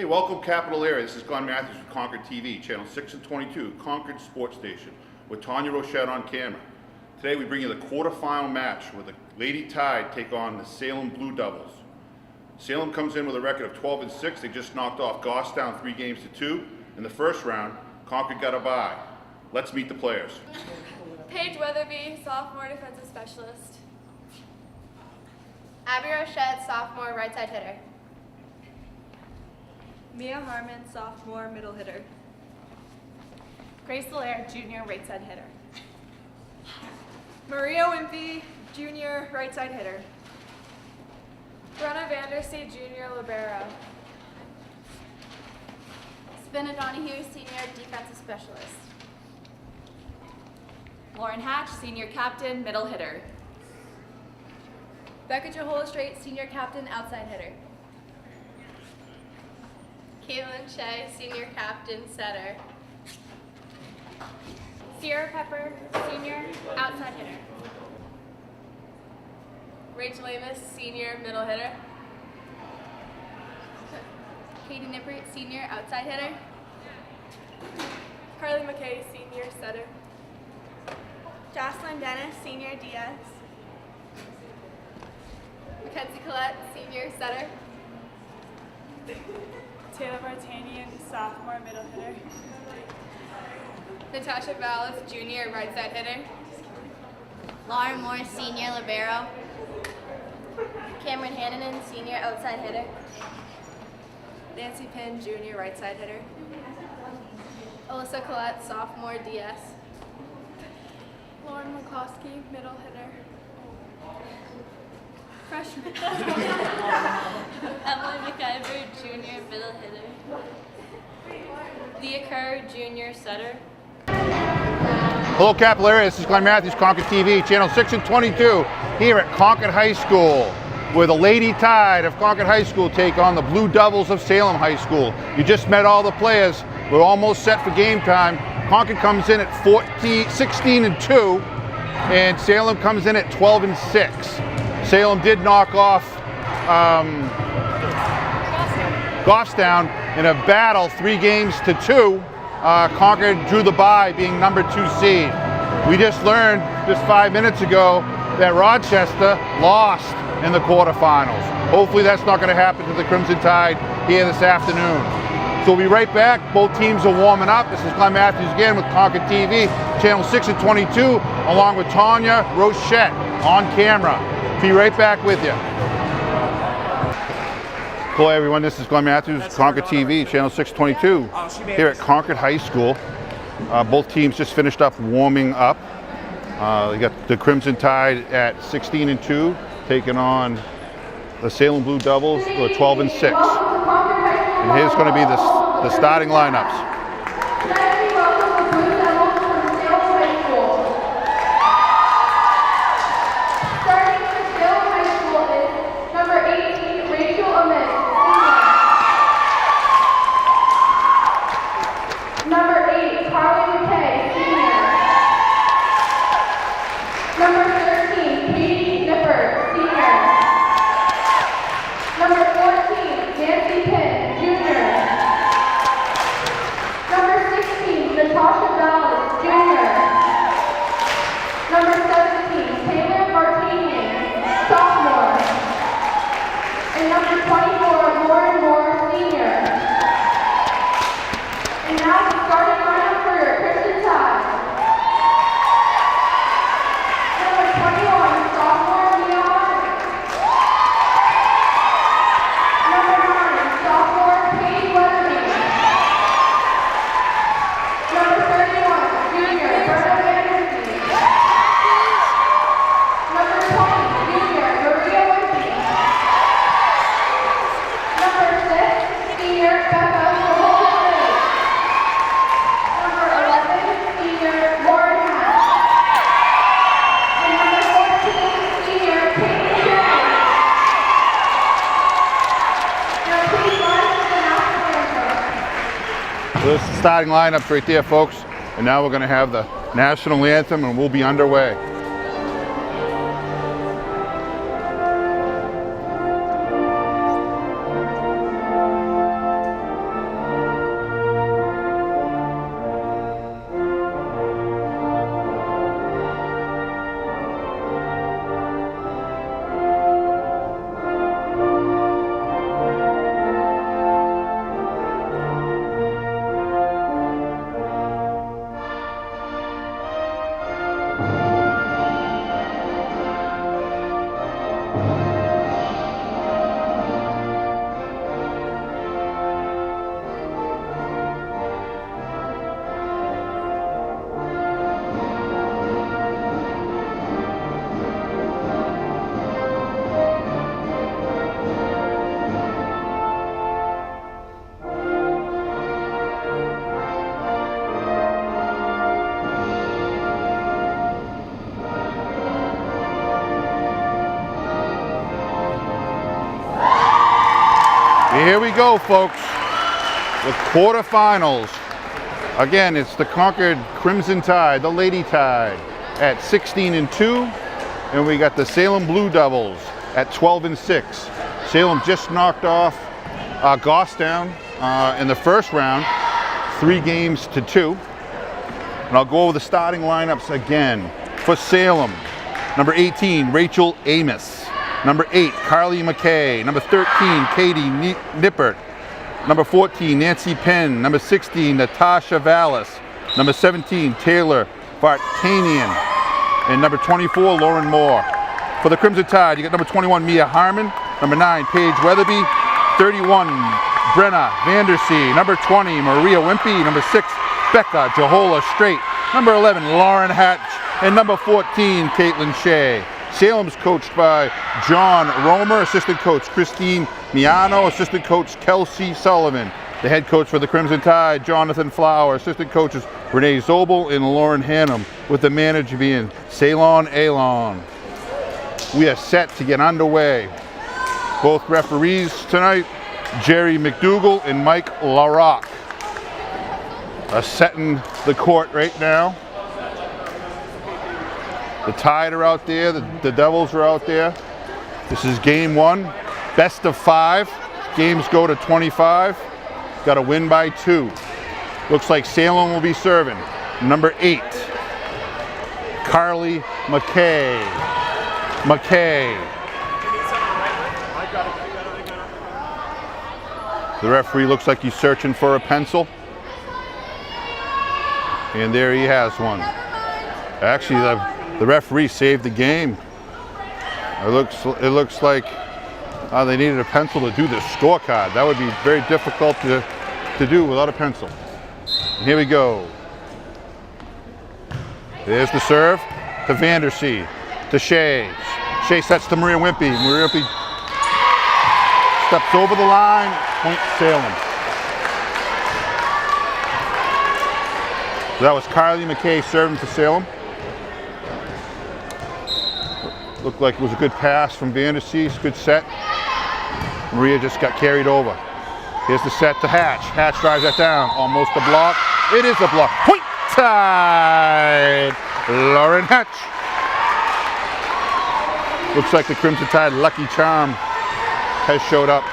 welcome Capital Area. This is Glenn Matthews from ConcordTV, channel 6 and 22, Concord Sports Station, with Tanya Rochette on camera. Today we bring you the quarterfinal match where the Lady Tide take on the Salem Blue Devils. Salem comes in with a record of 12-6. They just knocked off Goffstown 3-2. In the first round, Concord got a bye. Let's meet the players. Paige Weatherby, sophomore defensive specialist. Abby Rochette, sophomore right side hitter. Mia Harmon, sophomore middle hitter. Grace Allaire, junior right side hitter. Maria Wimpy, junior right side hitter. Brenna Vandersee, junior libero. Spinna Donahue, senior defensive specialist. Lauren Hatch, senior captain, middle hitter. Becca Jehola Strait, senior captain, outside hitter. Caitlin Shea, senior captain, setter. Sierra Pepper, senior, outside hitter. Rachel Amos, senior middle hitter. Katie Nippert, senior, outside hitter. Carly McKay, senior, setter. Jocelyn Dennis, senior, DS. Mackenzie Collette, senior, setter. Taylor Vartanian, sophomore, middle hitter. Natasha Vallis, junior, right side hitter. Lauren Moore, senior libero. Cameron Hannanen, senior, outside hitter. Nancy Pinn, junior, right side hitter. Alyssa Collette, sophomore, DS. Lauren McCloskey, middle hitter. Freshman. Emily McIver, junior middle hitter. Leah Kerr, junior setter. Hello Capital Area, this is Glenn Matthews, ConcordTV, channel 6 and 22, here at Concord High School, where the Lady Tide of Concord High School take on the Blue Devils of Salem High School. You just met all the players. We're almost set for game time. Concord comes in at 16-2, and Salem comes in at 12-6. Salem did knock off Goffstown in a battle 3-2. Concord drew the bye, being number 2 seed. We just learned just 5 minutes ago that Rochester lost in the quarterfinals. Hopefully that's not going to happen to the Crimson Tide here this afternoon. So we'll be right back. Both teams are warming up. This is Glenn Matthews again with ConcordTV, channel 6 and 22, along with Tanya Rochette on camera. Be right back with you. Hello everyone, this is Glenn Matthews, ConcordTV, channel 622, here at Concord High School. Both teams just finished up warming up. We got the Crimson Tide at 16-2, taking on the Salem Blue Devils, who are 12-6. And here's going to be the starting lineups. This is the starting lineups right there, folks. And now we're going to have the national anthem and we'll be underway. Here we go, folks. The quarterfinals. Again, it's the Concord Crimson Tide, the Lady Tide, at 16-2, and we got the Salem Blue Devils at 12-6. Salem just knocked off Goffstown in the first round, 3-2. And I'll go over the starting lineups again. For Salem, number 18, Rachel Amos. Number 8, Carly McKay. Number 13, Katie Nippert. Number 14, Nancy Penn. Number 16, Natasha Vallis. Number 17, Taylor Vartanian. And number 24, Lauren Moore. For the Crimson Tide, you got number 21, Mia Harmon. Number 9, Paige Weatherby. 31, Brenna Vandersea. Number 20, Maria Wimpy. Number 6, Becca Jahola Straight. Number 11, Lauren Hatch. And number 14, Caitlin Shea. Salem's coached by John Romer, assistant coach Christine Miano, assistant coach Kelsey Sullivan. The head coach for the Crimson Tide, Jonathan Flower, assistant coaches Renee Zobel and Lauren Hannum, with the manager being Ceylon Alon. We are set to get underway. Both referees tonight, Jerry McDougall and Mike LaRock, are setting the court right now. The Tide are out there, the Devils are out there. This is game 1, best of 5. Games go to 25. Got to win by 2. Looks like Salem will be serving. Number 8, Carly McKay. The referee looks like he's searching for a pencil. And there he has one. Actually, the referee saved the game. It looks like they needed a pencil to do the scorecard. That would be very difficult to do without a pencil. And here we go. There's the serve to Vandersea, to Shea. Shea sets to Maria Wimpy. Maria Wimpy steps over the line, point Salem. So that was Carly McKay serving for Salem. Looked like it was a good pass from Vandersea, good set. Maria just got carried over. Here's the set to Hatch. Hatch drives that down, almost a block. It is a block. Point Tide! Lauren Hatch. Looks like the Crimson Tide Lucky Charm has showed up.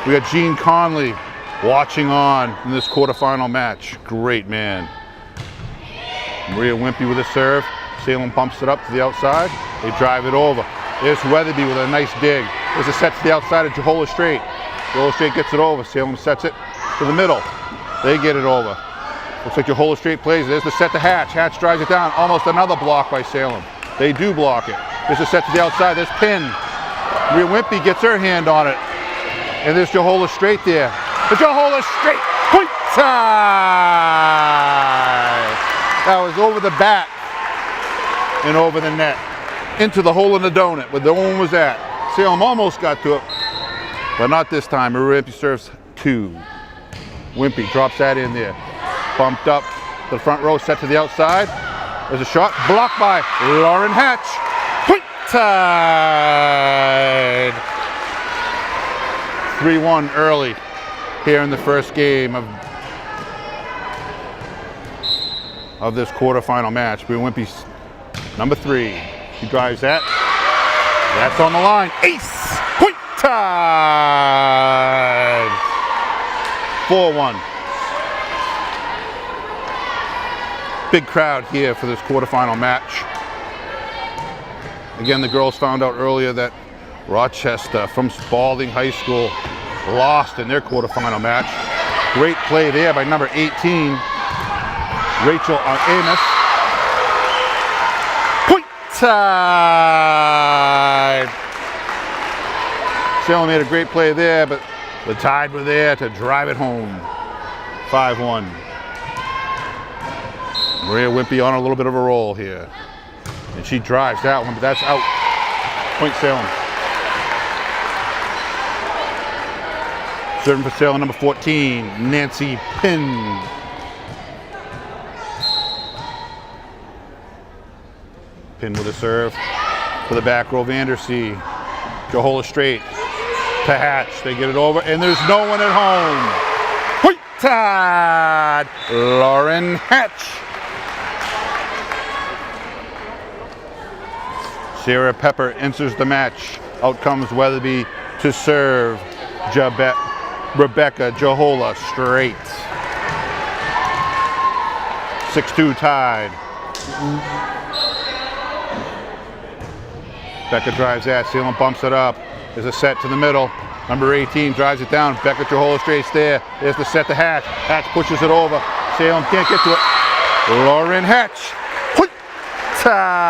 We got Gene Conley watching on in this quarterfinal match. Great man. Maria Wimpy with a serve. Salem pumps it up to the outside. They drive it over. There's Weatherby with a nice dig. There's a set to the outside of Jahola Straight. Jahola Straight gets it over. Salem sets it to the middle. They get it over. Looks like Jahola Straight plays. There's the set to Hatch. Hatch drives it down. Almost another block by Salem. They do block it. There's a set to the outside. There's Pin. Maria Wimpy gets her hand on it. And there's Jahola Straight there. The Jahola Straight. Point Tide! That was over the back and over the net. Into the hole in the donut where the one was at. Salem almost got to it, but not this time. Maria Wimpy serves 2. Wimpy drops that in there. Bumped up to the front row, set to the outside. There's a shot, blocked by Lauren Hatch. Point Tide! 3-1 early here in the first game of this quarterfinal match. Maria Wimpy's number 3. She drives that. That's on the line. Ace! Point Tide! 4-1. Big crowd here for this quarterfinal match. Again, the girls found out earlier that Rochester from Spalding High School lost in their quarterfinal match. Great play there by number 18, Rachel Amos. Point Tide! Salem made a great play there, but the Tide were there to drive it home. 5-1. Maria Wimpy on a little bit of a roll here. And she drives that one, but that's out. Point Salem. Serving for Salem, number 14, Nancy Pinn. Pinn with a serve for the back row, Vandersea. Johola straight to Hatch. They get it over, and there's no one at home. Point Tide, Lauren Hatch. Sarah Pepper enters the match. Out comes Weatherby to serve. Rebecca Johola straight. 6-2 Tide. Becca drives that. Salem bumps it up. There's a set to the middle. Number 18 drives it down. Becca Johola straight's there. There's the set to Hatch. Hatch pushes it over. Salem can't get to it. Lauren Hatch. Tide.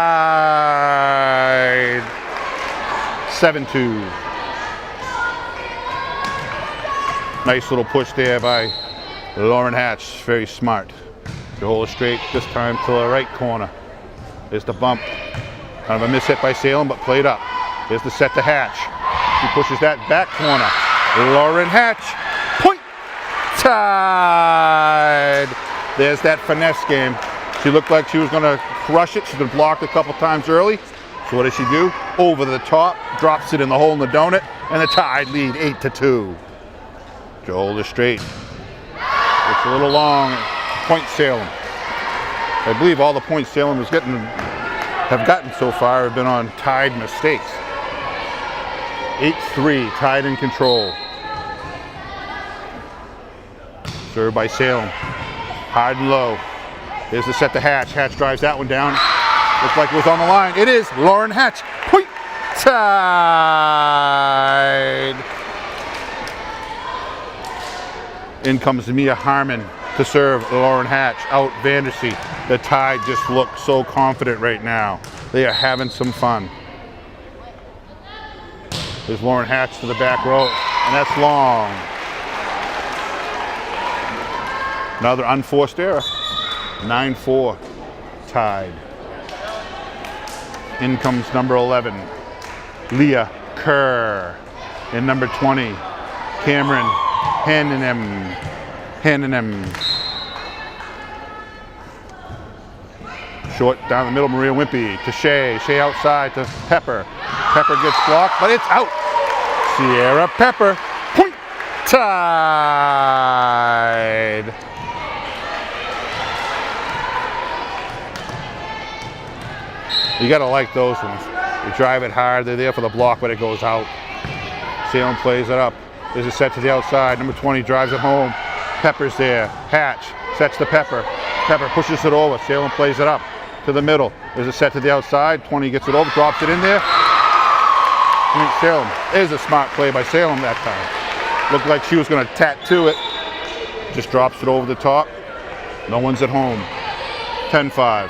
7-2. Nice little push there by Lauren Hatch. Very smart. Johola straight, this time to the right corner. There's the bump. Kind of a miss hit by Salem, but played up. There's the set to Hatch. She pushes that back corner. Lauren Hatch. Point Tide. There's that finesse game. She looked like she was going to crush it. She's been blocked a couple times early. So what does she do? Over the top, drops it in the hole in the donut, and the Tide lead 8-2. Johola straight. It's a little long. Point Salem. I believe all the points Salem have gotten so far have been on Tide mistakes. 8-3, Tide in control. Served by Salem. Hard and low. There's the set to Hatch. Hatch drives that one down. Looks like it was on the line. It is Lauren Hatch. Point Tide. In comes Mia Harmon to serve Lauren Hatch. Out Vandersea. The Tide just look so confident right now. They are having some fun. There's Lauren Hatch to the back row, and that's long. Another unforced error. 9-4 Tide. In comes number 11, Leah Kerr. And number 20, Cameron Hannenem. Short down the middle, Maria Wimpy to Shea. Shea outside to Pepper. Pepper gets blocked, but it's out. Sierra Pepper. Point Tide. You gotta like those ones. You drive it hard, they're there for the block, but it goes out. Salem plays it up. There's a set to the outside. Number 20 drives it home. Pepper's there. Hatch sets to Pepper. Pepper pushes it over. Salem plays it up to the middle. There's a set to the outside. 20 gets it over, drops it in there. Salem. There's a smart play by Salem that time. Looked like she was gonna tattoo it. Just drops it over the top. No one's at home. 10-5.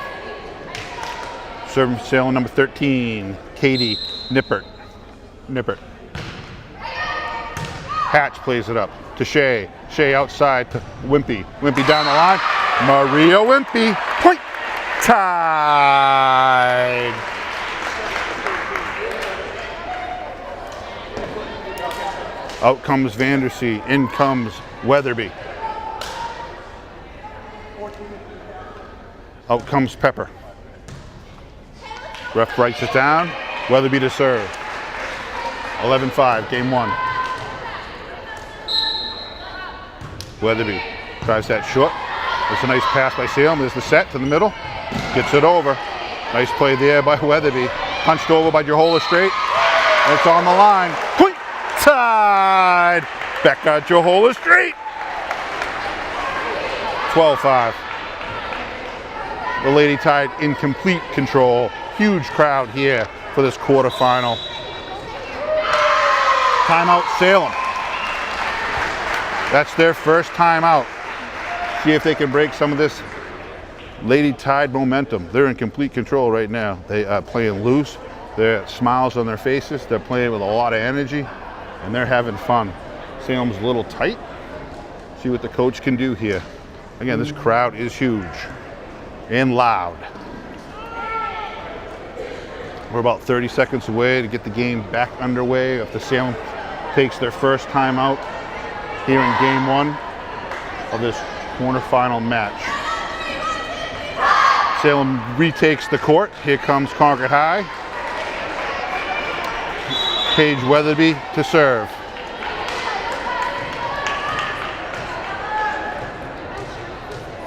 Serving for Salem, number 13, Katie Nippert. Hatch plays it up to Shea. Shea outside to Wimpy. Wimpy down the line. Maria Wimpy. Point Tide. Out comes Vandersea. In comes Weatherby. Out comes Pepper. Ref writes it down. Weatherby to serve. 11-5, game one. Weatherby drives that short. It's a nice pass by Salem. There's the set to the middle. Gets it over. Nice play there by Weatherby. Punched over by Johola straight. And it's on the line. Point Tide. Becca Johola straight. 12-5. The Lady Tide in complete control. Huge crowd here for this quarterfinal. Timeout Salem. That's their first timeout. See if they can break some of this Lady Tide momentum. They're in complete control right now. They are playing loose. There are smiles on their faces. They're playing with a lot of energy. and they're having fun. Salem's a little tight. See what the coach can do here. Again, this crowd is huge and loud. We're about 30 seconds away to get the game back underway if the Salem takes their first time out here in game 1 of this quarterfinal match. Salem retakes the court. Here comes Concord High. Paige Weatherby to serve.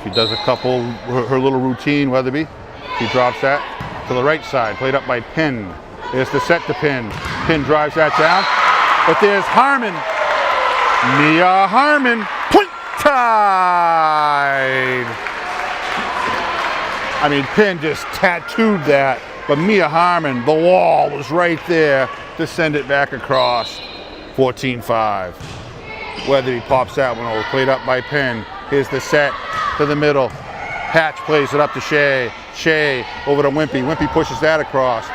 She does a couple, her little routine, Weatherby. She drops that to the right side, played up by Penn. There's the set to Penn. Penn drives that down, but there's Harmon. Mia Harmon, point tied. I mean, Penn just tattooed that, but Mia Harmon, the wall was right there to send it back across. 14-5. Weatherby pops that one over, played up by Penn. Here's the set to the middle. Hatch plays it up to Shea. Shea over to Wimpy. Wimpy pushes that across.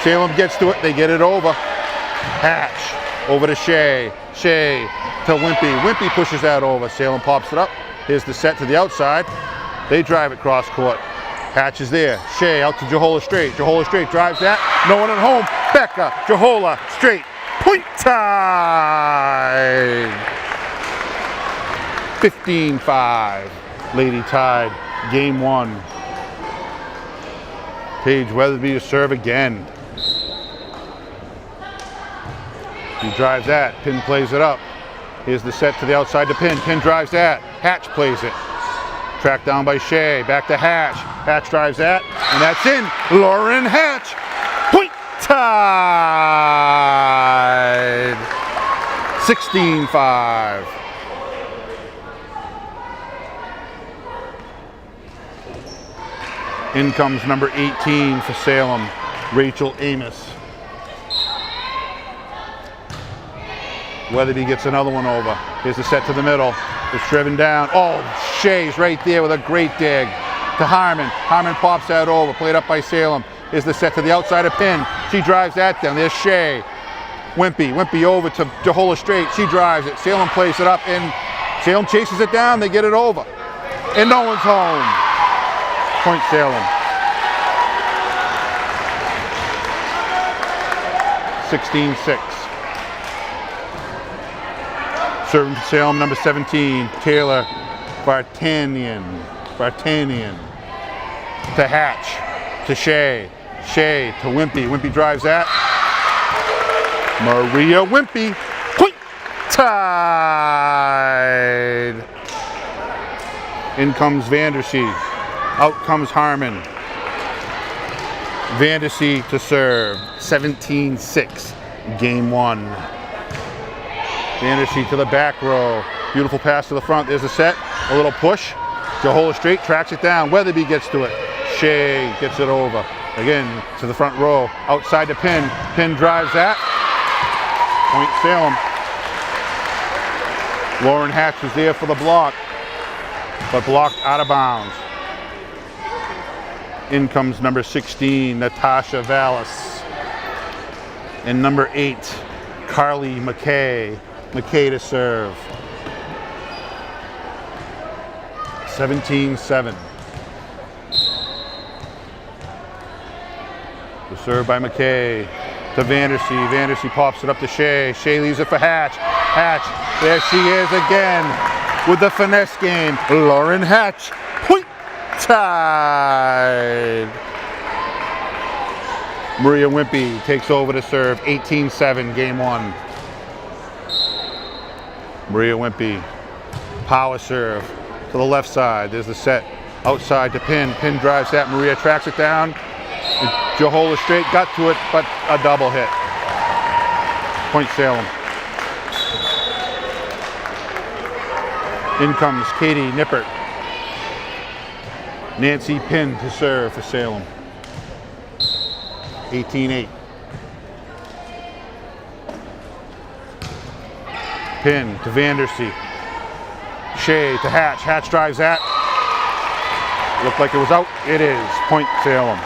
Salem gets to it. They get it over. Hatch over to Shea. Shea to Wimpy. Wimpy pushes that over. Salem pops it up. Here's the set to the outside. They drive it cross court. Hatch is there. Shea out to Jahola Straight. Jahola Straight drives that. No one at home. Becca. Jahola Straight. Point tied. 15-5. Lady tied. Game 1. Paige Weatherby to serve again. He drives that. Penn plays it up. Here's the set to the outside to Penn. Penn drives that. Hatch plays it. Tracked down by Shea. Back to Hatch. Hatch drives that. And that's in. Lauren Hatch. Point tied. 16-5. In comes number 18 for Salem, Rachel Amos. Weatherby gets another one over. Here's the set to the middle. It's driven down. Oh, Shea's right there with a great dig to Harmon. Harmon pops that over, played up by Salem. Here's the set to the outside of Penn. She drives that down. There's Shea. Wimpy over to Jahola Straight. She drives it. Salem plays it up, and Salem chases it down. They get it over. And no one's home. Point Salem. 16-6. Serving for Salem, number 17, Taylor Vartanian. To Hatch. To Shea. Shea to Wimpy. Wimpy drives that. Maria Wimpy. Point tied. In comes Vandersea. Out comes Harmon. Vandersea to serve. 17-6. Game 1. Vandersea to the back row. Beautiful pass to the front. There's a set. A little push. Jahola Straight tracks it down. Weatherby gets to it. Shea gets it over. Again to the front row. Outside to Penn. Penn drives that. Point Salem. Lauren Hatch was there for the block, but blocked out of bounds. In comes number 16, Natasha Vallis. And number 8, Carly McKay. McKay to serve. 17-7. To serve by McKay. To Vandersea. Vandersea pops it up to Shea. Shea leaves it for Hatch. Hatch. There she is again with the finesse game. Lauren Hatch. Point tied. Maria Wimpy takes over to serve. 18-7, game 1. Maria Wimpy. Power serve to the left side. There's the set outside to Penn. Penn drives that. Maria tracks it down. Jahola Straight got to it, but a double hit. Point Salem. In comes Katie Nippert. Nancy Penn to serve for Salem. 18-8. Penn to Vandersea. Shea to Hatch. Hatch drives that. Looked like it was out. It is. Point Salem.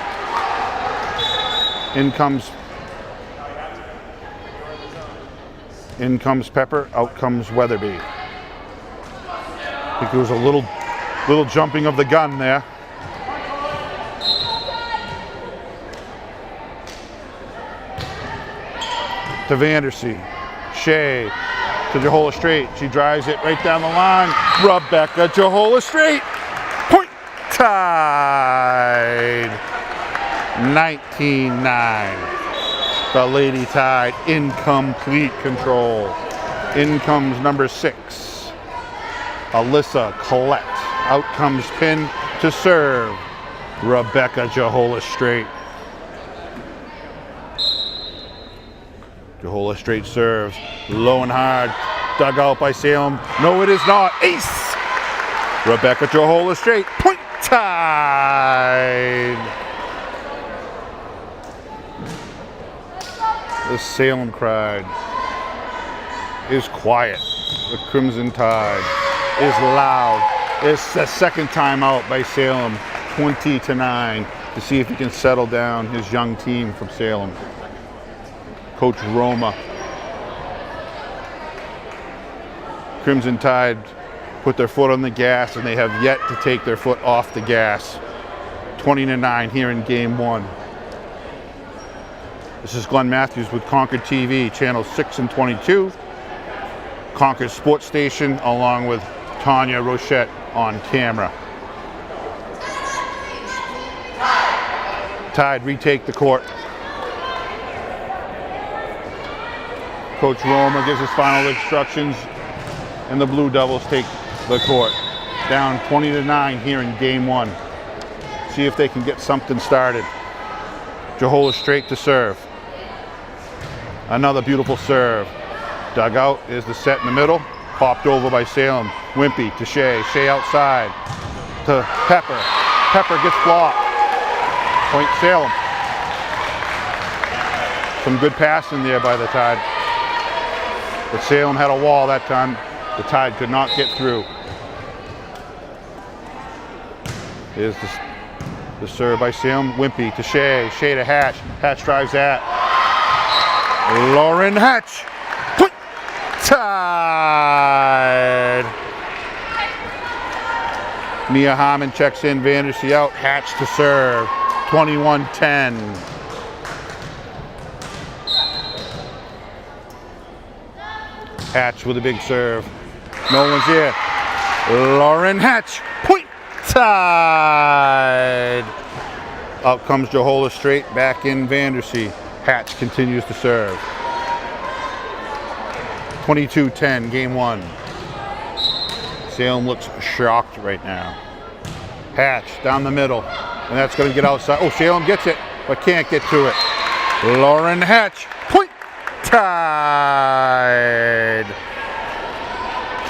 In comes In comes Pepper, out comes Weatherby. I think there was a little jumping of the gun there. To Vandersea. Shea to Jahola Straight. She drives it right down the line. Rebecca Jahola Straight. Point. Tied. 19-9. The Lady Tide in complete control. In comes number 6. Alyssa Collette. Out comes Pin to serve. Rebecca Jahola Straight. Jahola Straight serves. Low and hard. Dug out by Salem. No, it is not. Ace! Rebecca Jahola Straight. Point. Tied. The Salem crowd is quiet. The Crimson Tide is loud. It's the second time out by Salem, 20-9, to see if he can settle down his young team from Salem. Coach Roma. Crimson Tide put their foot on the gas, and they have yet to take their foot off the gas. 20-9 here in game 1. This is Glenn Matthews with ConcordTV, channel 6 and 22. Concord Sports Station, along with Tanya Rochette on camera. Tide retake the court. Coach Roma gives his final instructions, and the Blue Devils take the court. Down 20-9 here in game 1. See if they can get something started. Jahola Straight to serve. Another beautiful serve. Dug out is the set in the middle. Popped over by Salem. Wimpy to Shea. Shea outside to Pepper. Pepper gets blocked. Point Salem. Some good passing there by the Tide. But Salem had a wall that time. The Tide could not get through. Here's the serve by Salem. Wimpy to Shea. Shea to Hatch. Hatch drives that. Lauren Hatch. Point. Tied. Mia Harmon checks in. Vandersea out. Hatch to serve. 21-10. Hatch with a big serve. No one's here. Lauren Hatch. Point. Tied. Out comes Jahola Straight. Back in Vandersea. Hatch continues to serve. 22-10, game 1. Salem looks shocked right now. Hatch down the middle, and that's going to get outside. Oh, Salem gets it, but can't get to it. Lauren Hatch, point. Tied.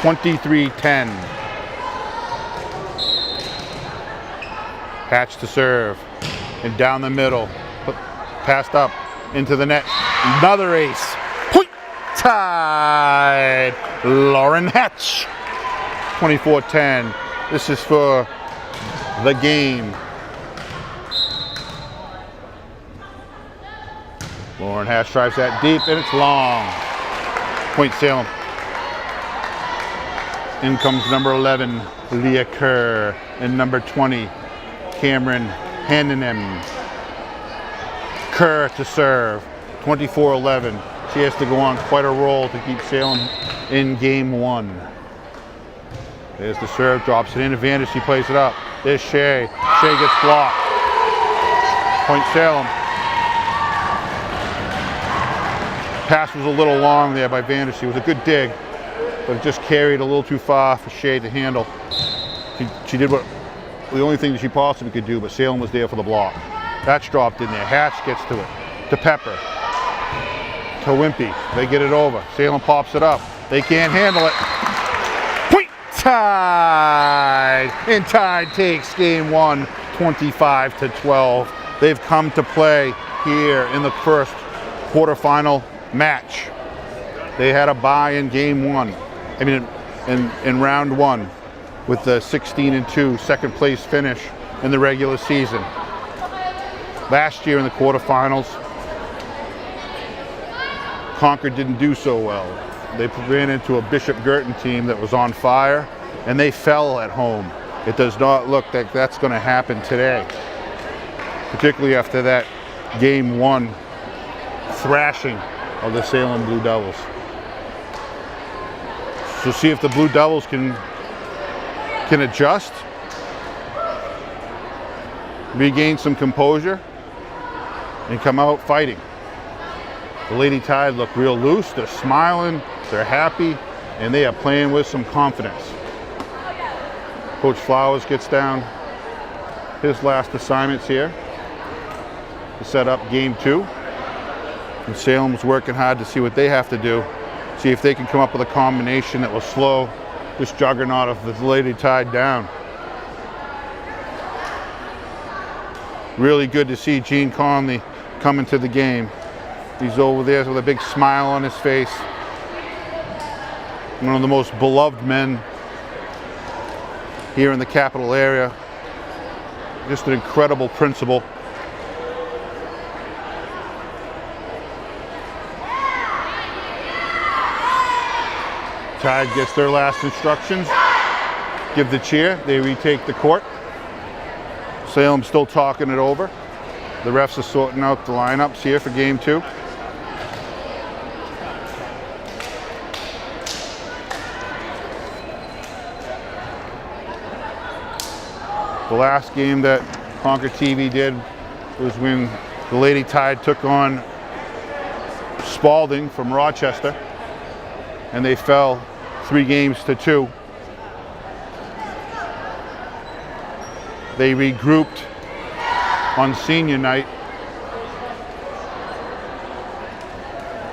23-10. Hatch to serve, and down the middle, passed up into the net. Another ace. Point. Tied. Lauren Hatch. 24-10. This is for the game. Lauren Hatch drives that deep, and it's long. Point Salem. In comes number 11, Leah Kerr, and number 20, Cameron Hannenem. Kerr to serve. 24-11. She has to go on quite a roll to keep Salem in game 1. There's the serve, drops it in. Vandersea plays it up. There's Shea. Shea gets blocked. Point Salem. Pass was a little long there by Vandersea. It was a good dig, but it just carried a little too far for Shea to handle. She did what the only thing that she possibly could do, but Salem was there for the block. That's dropped in there. Hatch gets to it. To Pepper. To Wimpy. They get it over. Salem pops it up. They can't handle it. Point. Tied. And Tide takes game 1, 25-12. They've come to play here in the first quarterfinal match. They had a bye in game 1. I mean, in round 1 with the 16-2 second place finish in the regular season. Last year in the quarterfinals, Concord didn't do so well. They ran into a Bishop Girton team that was on fire, and they fell at home. It does not look like that's going to happen today, particularly after that Game 1 thrashing of the Salem Blue Devils. So see if the Blue Devils can adjust, regain some composure, and come out fighting. The Lady Tide look real loose. They're smiling, they're happy, and they are playing with some confidence. Coach Flowers gets down his last assignments here to set up Game 2. And Salem's working hard to see what they have to do, see if they can come up with a combination that will slow this juggernaut of the Lady Tide down. Really good to see Gene Conley come into the game. He's over there with a big smile on his face. One of the most beloved men here in the capital area. Just an incredible principal. Tide gets their last instructions. Give the cheer. They retake the court. Salem's still talking it over. The refs are sorting out the lineups here for Game 2. The last game that ConcordTV did was when the Lady Tide took on Spalding from Rochester, and they fell 3 games to 2. They regrouped on senior night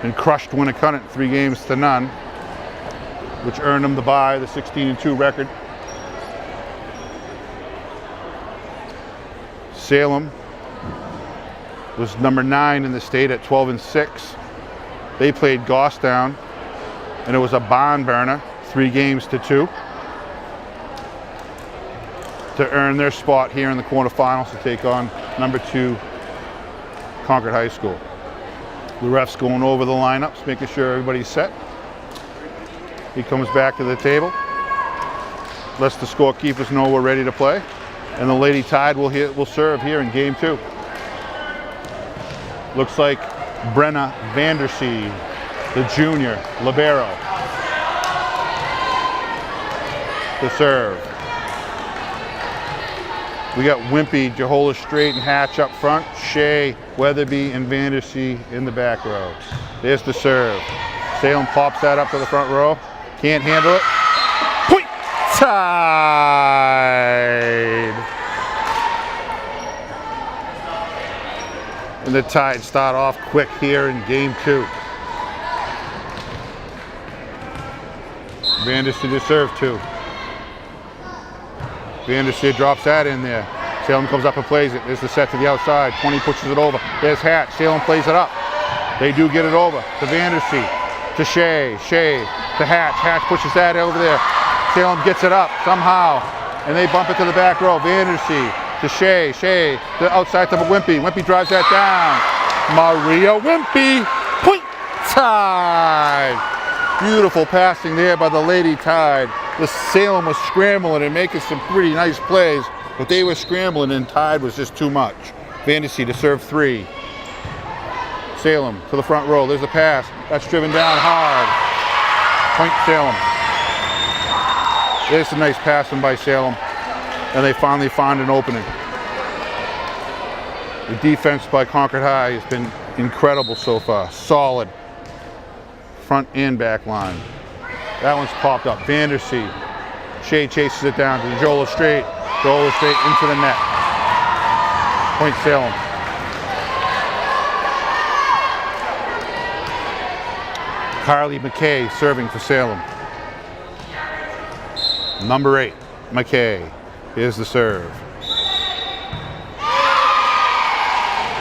and crushed Winnicott 3 games to none, which earned them the bye, the 16-2 record. Salem was number 9 in the state at 12-6. They played Goffstown, and it was a barn burner, 3 games to 2, to earn their spot here in the quarterfinals to take on number 2 Concord High School. The ref's going over the lineups, making sure everybody's set. He comes back to the table, lets the scorekeepers know we're ready to play. And the Lady Tide will serve here in Game 2. Looks like Brenna Vandersea, the junior libero, to serve. We got Wimpy, Jahola Strait, and Hatch up front. Shea, Weatherby, and Vandersea in the back row. There's the serve. Salem pops that up to the front row. Can't handle it. Point! Tide! And the Tide start off quick here in Game 2. Vandersea to serve 2. Vandersea drops that in there. Salem comes up and plays it. There's the set to the outside. 20 pushes it over. There's Hatch. Salem plays it up. They do get it over to Vandersea, to Shea. Shea to Hatch. Hatch pushes that over there. Salem gets it up somehow, and they bump it to the back row. Vandersea to Shea. Shea to outside to Wimpy. Wimpy drives that down. Maria Wimpy. Point! Tide! Beautiful passing there by the Lady Tide. The Salem was scrambling and making some pretty nice plays, but they were scrambling and Tide was just too much. Vandersea to serve 3. Salem to the front row. There's a pass. That's driven down hard. Point Salem. There's some nice passing by Salem, and they finally find an opening. The defense by Concord High has been incredible so far. Solid front and back line. That one's popped up. Vandersea. Shea chases it down to Jahola Strait. Jahola Strait into the net. Point Salem. Carly McKay serving for Salem. Number 8, McKay. Here's the serve.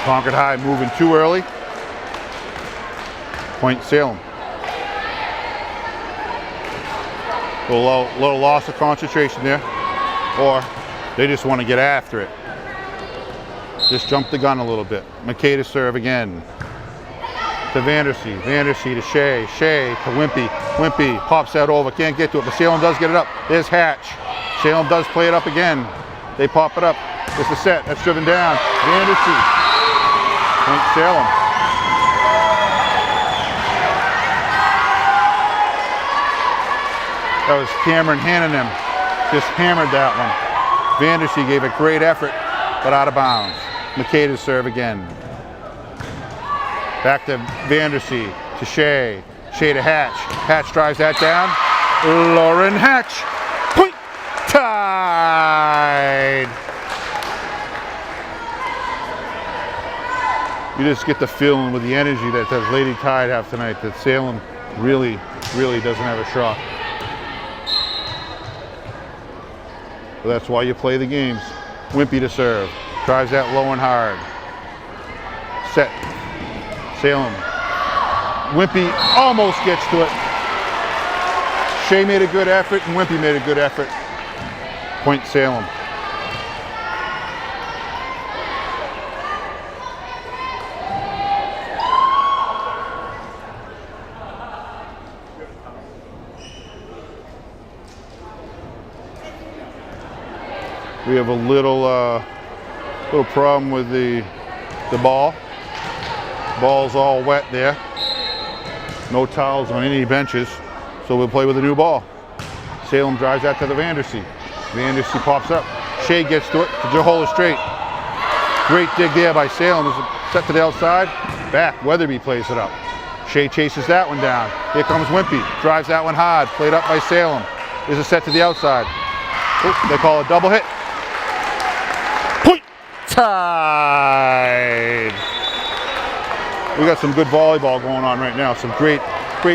Concord High moving too early. Point Salem. A little loss of concentration there, or they just want to get after it. Just jump the gun a little bit. McKay to serve again. to Vandersea. Vandersea to Shea. Shea to Wimpy. Wimpy pops that over. Can't get to it, but Salem does get it up. There's Hatch. Salem does play it up again. They pop it up. It's the set. That's driven down. Vandersea. Point Salem. That was Cameron Hannanem. Just hammered that one. Vandersea gave a great effort, but out of bounds. McKay to serve again. Back to Vandersea, to Shea. Shea to Hatch. Hatch drives that down. Lauren Hatch. Point. Tied. You just get the feeling with the energy that Lady Tide have tonight that Salem really doesn't have a shot. But that's why you play the games. Wimpy to serve. Drives that low and hard. Set. Salem. Wimpy almost gets to it. Shea made a good effort and Wimpy made a good effort. Point Salem. We have a little problem with the ball. Ball's all wet there. No towels on any benches, so we'll play with a new ball. Salem drives that to the Vandersea. Vandersea pops up. Shea gets to it to Jehola straight. Great dig there by Salem. Is set to the outside. Back. Weatherby plays it up. Shea chases that one down. Here comes Wimpy. Drives that one hard. Played up by Salem. Is a set to the outside. Oops, they call a double hit. Point. Tied. We got some good volleyball going on right now. Some great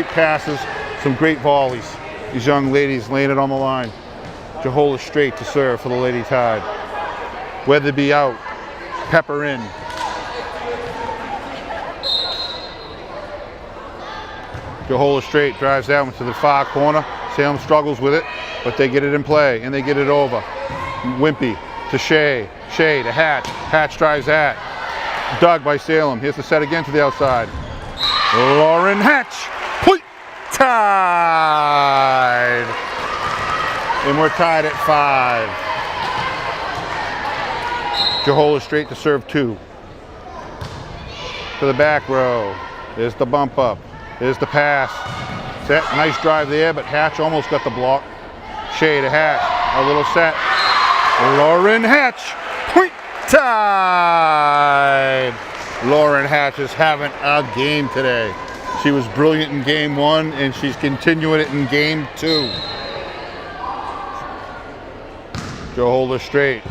passes, some great volleys. These young ladies laying it on the line. Jehola straight to serve for the Lady Tide. Weatherby out. Pepper in. Jehola straight drives that one to the far corner. Salem struggles with it, but they get it in play and they get it over. Wimpy to Shea. Shea to Hatch. Hatch drives that. Dug by Salem. Here's the set again to the outside. Lauren Hatch. Point. Tied. And we're tied at 5. Jehola straight to serve 2. To the back row. There's the bump up. There's the pass. Set. Nice drive there, but Hatch almost got the block. Shea to Hatch. A little set. Lauren Hatch. Point. Tied. Lauren Hatch is having a game today. She was brilliant in game 1 and she's continuing it in game 2. Jehola straight.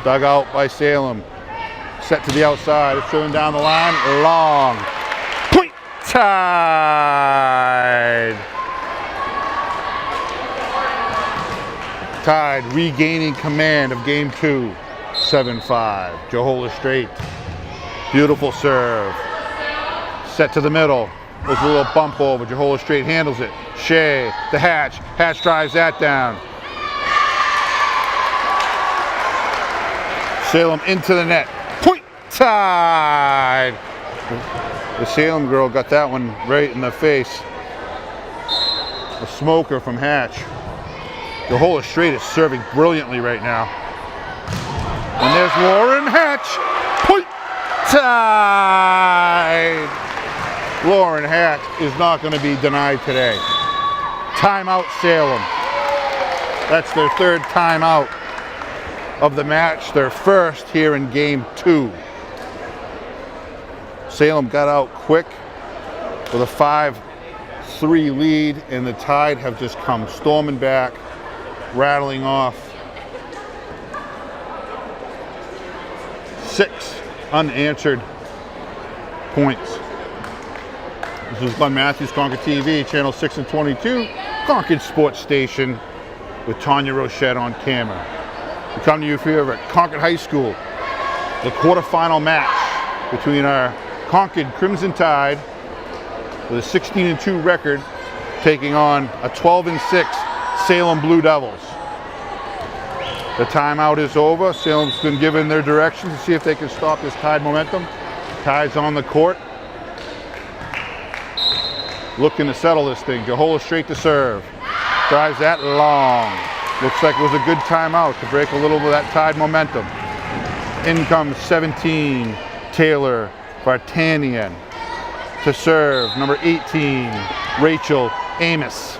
Dug out by Salem. Set to the outside. It's driven down the line. Long. Point. Tied. Tide regaining command of game 2. 7-5. Jehola straight. Beautiful serve. Set to the middle. There's a little bump over. Jehola straight handles it. Shea to Hatch. Hatch drives that down. Salem into the net. Point. Tied. The Salem girl got that one right in the face. A smoker from Hatch. Jehola straight is serving brilliantly right now. And there's Lauren Hatch. Point. Tied. Lauren Hatch is not going to be denied today. Timeout Salem. That's their 3rd timeout of the match. Their first here in game 2. Salem got out quick with a 5-3 lead, and the Tide have just come storming back, rattling off 6 unanswered points. This is Glenn Matthews, ConcordTV, channel 6 and 22, Concord Sports Station, with Tanya Rochette on camera. We come to you here at Concord High School, the quarterfinal match between our Concord Crimson Tide with a 16-2 record taking on a 12-6 Salem Blue Devils. The timeout is over. Salem's been given their directions to see if they can stop this Tide momentum. Tide's on the court. looking to settle this thing. Johola straight to serve. Drives that long. Looks like it was a good timeout to break a little bit of that Tide momentum. In comes 17, Taylor Vartanian. To serve, number 18, Rachel Amos.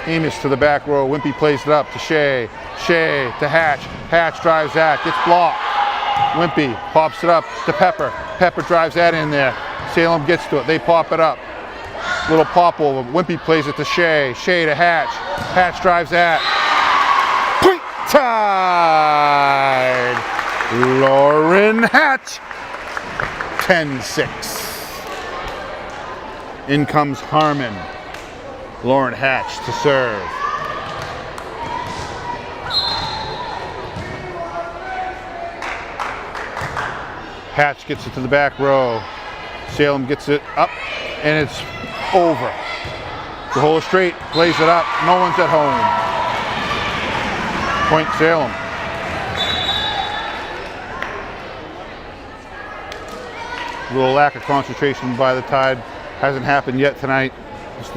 Amos to the back row. Wimpy plays it up to Shea. Shea to Hatch. Hatch drives that. Gets blocked. Wimpy pops it up to Pepper. Pepper drives that in there. Salem gets to it. They pop it up. Little pop over. Wimpy plays it to Shea. Shea to Hatch. Hatch drives that. Point Tide. Lauren Hatch. 10-6. In comes Harmon. Lauren Hatch to serve. Hatch gets it to the back row. Salem gets it up, and it's over. Johola straight, plays it up. No one's at home. Point Salem. A little lack of concentration by the Tide hasn't happened yet tonight. Just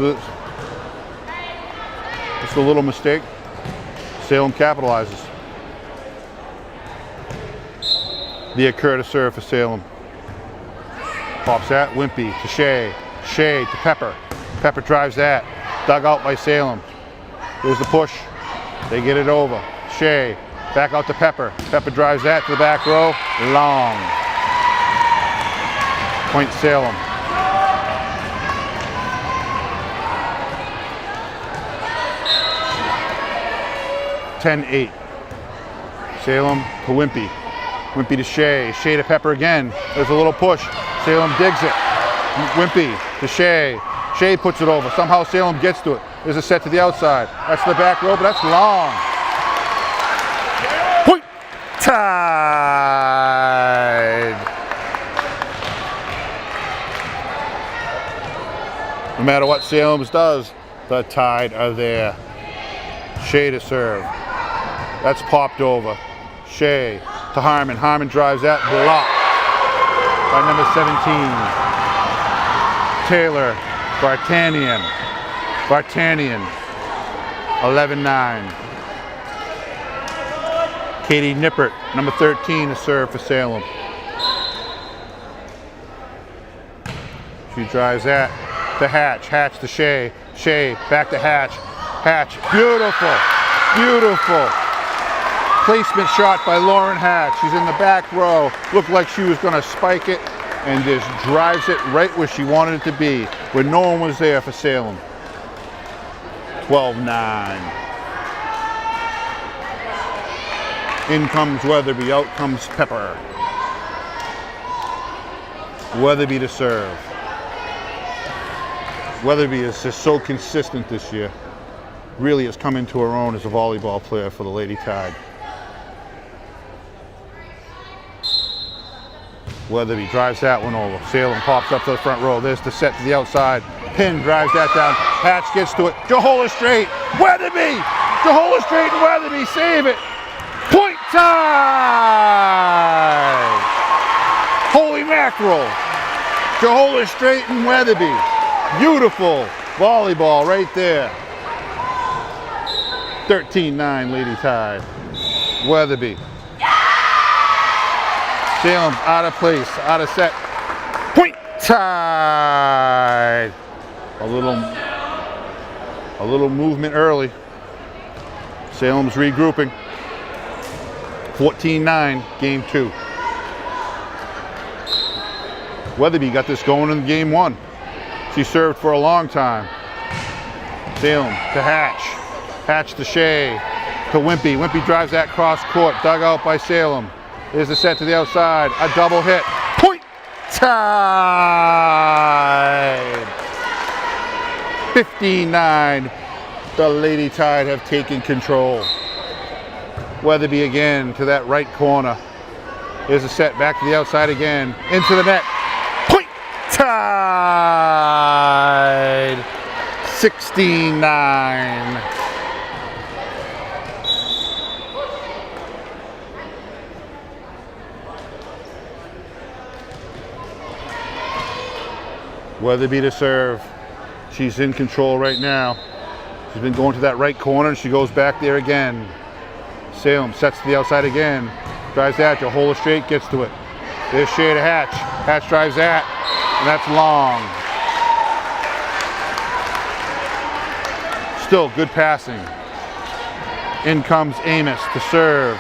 a little mistake. Salem capitalizes. The occur to serve for Salem. Pops that, Wimpy to Shea. Shea to Pepper. Pepper drives that. Dug out by Salem. There's the push. They get it over. Shea back out to Pepper. Pepper drives that to the back row. Long. Point Salem. (10-8). Salem to Wimpy. Wimpy to Shea. Shea to Pepper again. There's a little push. Salem digs it. Wimpy to Shea. Shea puts it over. Somehow Salem gets to it. There's a set to the outside. That's the back row, but that's long. Point Tide. No matter what Salem does, the Tide are there. Shea to serve. That's popped over. Shea to Harmon. Harmon drives that, blocked by number 17. Taylor Vartanian. Vartanian. 11-9. Katie Nippert, number 13, to serve for Salem. She drives that to Hatch. Hatch to Shea. Shea back to Hatch. Hatch. Beautiful. Beautiful. Placement shot by Lauren Hatch. She's in the back row. Looked like she was going to spike it and just drives it right where she wanted it to be, where no one was there for Salem. 12-9. In comes Weatherby. Out comes Pepper. Weatherby to serve. Weatherby is just so consistent this year. Really has come into her own as a volleyball player for the Lady Tide. Weatherby drives that one over. Salem pops up to the front row. There's the set to the outside. Pin drives that down. Hatch gets to it. Johola straight. Weatherby! Johola straight and Weatherby save it. Point Tide! Holy mackerel. Johola straight and Weatherby. Beautiful volleyball right there. 13-9 Lady Tide. Weatherby. Salem out of place, out of set. Point Tide. A little movement early. Salem's regrouping. 14-9, game 2. Weatherby got this going in game 1. She served for a long time. Salem to Hatch. Hatch to Shea. To Wimpy. Wimpy drives that cross court. Dug out by Salem. There's the set to the outside. A double hit. Point Tide. 15-9. The Lady Tide have taken control. Weatherby again to that right corner. Here's a set back to the outside again. Into the net. Point Tide. 16-9. Weatherby to serve. She's in control right now. She's been going to that right corner and she goes back there again. Salem sets to the outside again. Drives that, Johola straight, gets to it. There's Shea to Hatch. Hatch drives that, and that's long. Still good passing. In comes Amos to serve.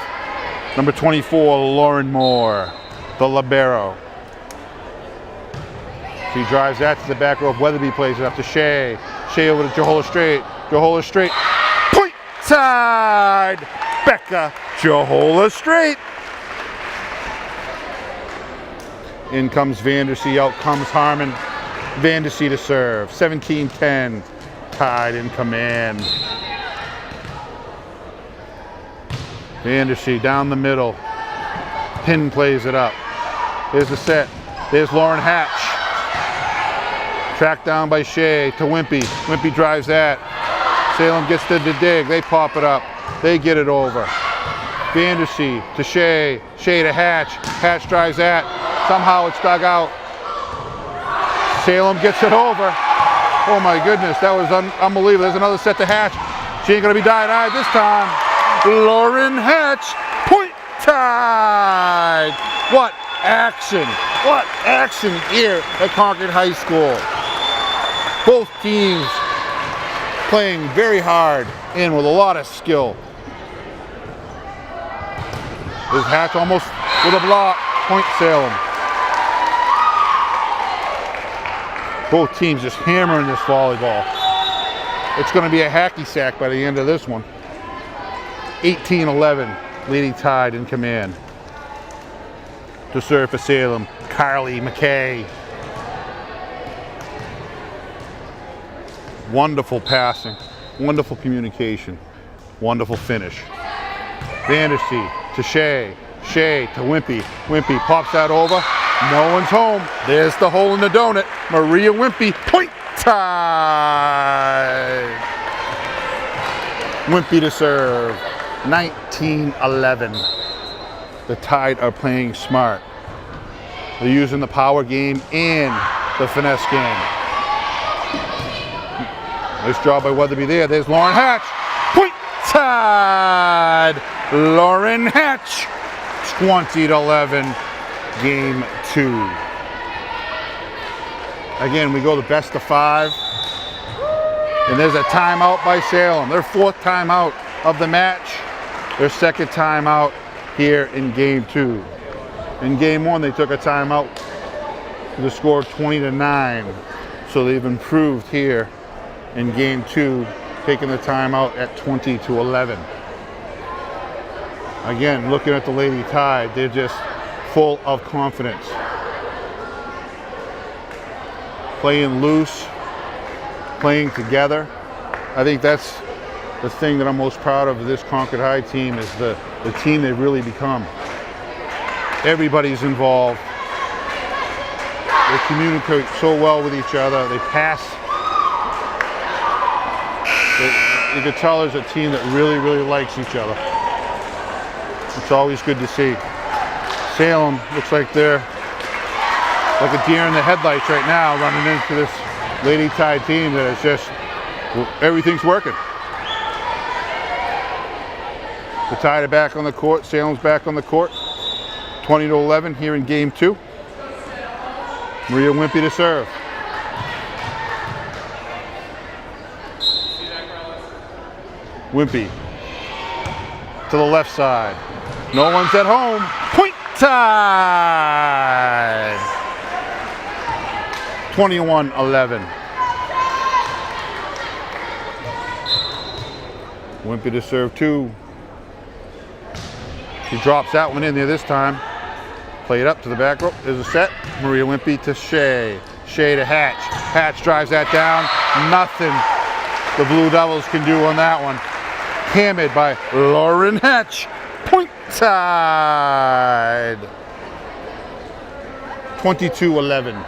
Number 24, Lauren Moore, the libero. She drives that to the back rope. Weatherby plays it up to Shea. Shea over to Johola straight. Johola straight. Point side. Becca Johola straight. In comes Vandersea. Out comes Harmon. Vandersea to serve. 17-10. Tide in command. Vandersea down the middle. Pin plays it up. There's the set. There's Lauren Hatch. Tracked down by Shea to Wimpy. Wimpy drives that. Salem gets to the dig. They pop it up. They get it over. Vandersea to Shea. Shea to Hatch. Hatch drives that. Somehow it's dug out. Salem gets it over. Oh my goodness, that was unbelievable. There's another set to Hatch. She ain't gonna be dyed this time. Lauren Hatch, point tide. What action. What action here at Concord High School. Both teams playing very hard and with a lot of skill. There's Hatch almost with a block. Point Salem. Both teams just hammering this volleyball. It's going to be a hacky sack by the end of this one. 18-11, Lady Tide in command. To serve for Salem, Carly McKay. Wonderful passing, wonderful communication, wonderful finish. Vandersea to Shea, Shea to Wimpy. Wimpy pops that over. No one's home. There's the hole in the donut. Maria Wimpy, point tide. Wimpy to serve. 19-11. The Tide are playing smart. They're using the power game and the finesse game. Nice job by Weatherby there. There's Lauren Hatch. Point Tide. Lauren Hatch. 20-11. Game 2. Again, we go the best of 5. And there's a timeout by Salem. Their 4th timeout of the match. Their 2nd timeout here in game 2. In game 1, they took a timeout to the score of 20-9. So they've improved here in game 2, taking the timeout at 20-11. Again, looking at the Lady Tide, they're just full of confidence. Playing loose, playing together. I think that's the thing that I'm most proud of this Concord High team is the team they've really become. Everybody's involved. They communicate so well with each other. They pass. You could tell there's a team that really, really likes each other. It's always good to see. Salem looks like they're like a deer in the headlights right now, running into this Lady Tide team that is just, everything's working. The Tide are back on the court. Salem's back on the court. 20-11 here in game 2. Maria Wimpy to serve. Wimpy to the left side. No one's at home. Point Tide. 21-11. Wimpy to serve 2. She drops that one in there this time. Play it up to the back rope. There's a set. Maria Wimpy to Shea. Shea to Hatch. Hatch drives that down. Nothing the Blue Devils can do on that one. Hammered by Lauren Hatch. Point Tide. 22-11.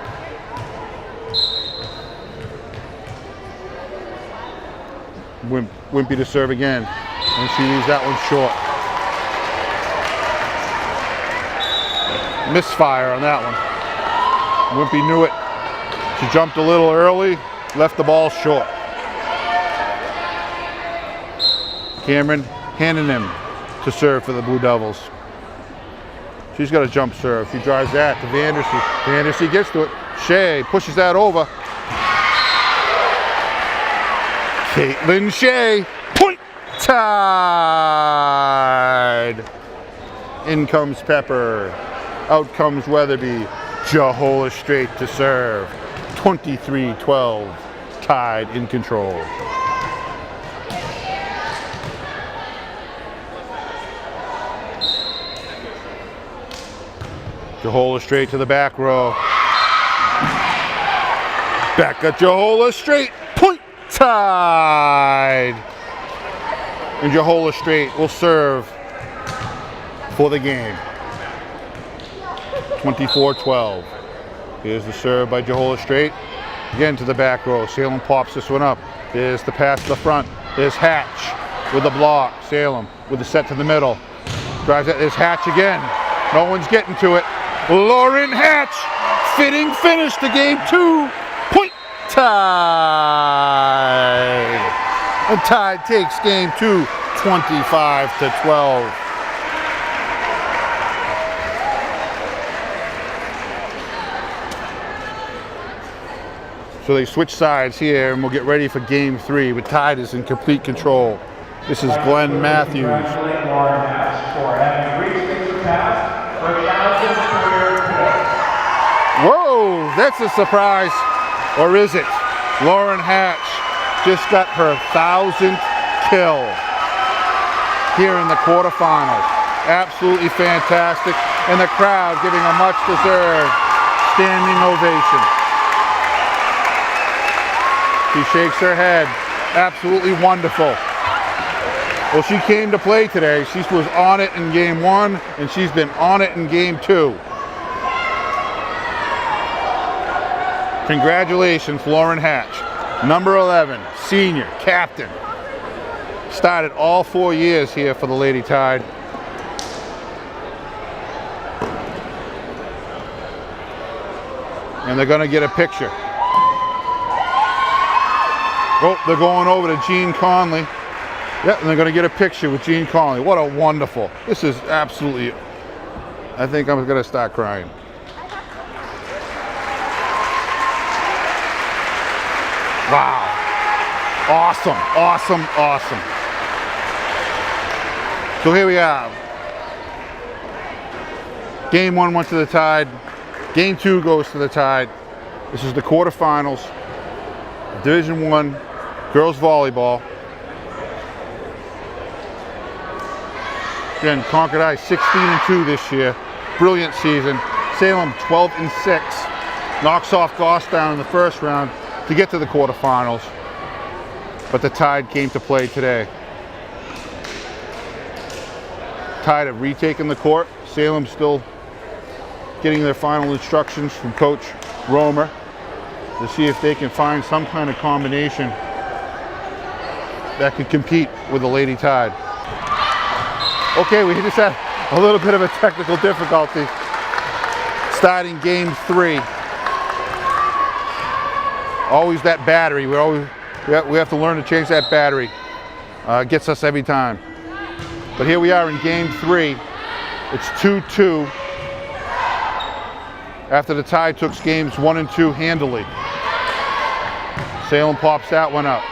Wimpy to serve again. And she leaves that one short. Misfire on that one. Wimpy knew it. She jumped a little early. left the ball short. Cameron handing him to serve for the Blue Devils. She's got a jump serve. She drives that to Vandersea. Vandersea gets to it. Shea pushes that over. Caitlin Shea, point, tied. In comes Pepper. Out comes Weatherby. Jahola straight to serve. 23-12, tied in control. Jahola straight to the back row. Back at Jahola straight, point, tied. And Jahola straight will serve for the game. 24-12. Here's the serve by Jahola straight. Again to the back row. Salem pops this one up. There's the pass to the front. There's Hatch with the block. Salem with the set to the middle. Drives it. There's Hatch again. No one's getting to it. Lauren Hatch, fitting finish to game 2. Point, tied. And Tide takes game 2, 25-12. So they switch sides here, and we'll get ready for game 3, but Tide is in complete control. This is Glenn Matthews. Whoa, that's a surprise. Or is it? Lauren Hatch just got her 1,000th kill here in the quarterfinals. Absolutely fantastic. And the crowd giving a much deserved standing ovation. She shakes her head. Absolutely wonderful. Well, she came to play today. She was on it in game 1, and she's been on it in game 2. Congratulations, Lauren Hatch. Number 11, senior, captain. Started all 4 years here for the Lady Tide. And they're going to get a picture. Oh, they're going over to Jean Conley. Yep, and they're going to get a picture with Jean Conley. What a wonderful. This is absolutely, I think I'm going to start crying. Wow. Awesome, awesome, awesome. So here we are. Game 1 went to the Tide. Game 2 goes to the Tide. This is the quarterfinals. Division 1 girls volleyball. Again, Concord High 16-2 this year. Brilliant season. Salem 12-6. Knocks off Goffstown in the first round to get to the quarterfinals. But the Tide came to play today. Tide have retaken the court. Salem still getting their final instructions from Coach Romer to see if they can find some kind of combination that could compete with the Lady Tide. Okay, we just had a little bit of a technical difficulty starting game 3. Always that battery. We have to learn to change that battery. Gets us every time. But here we are in game 3. It's 2-2. After the Tide took games 1 and 2 handily. Salem pops that one up.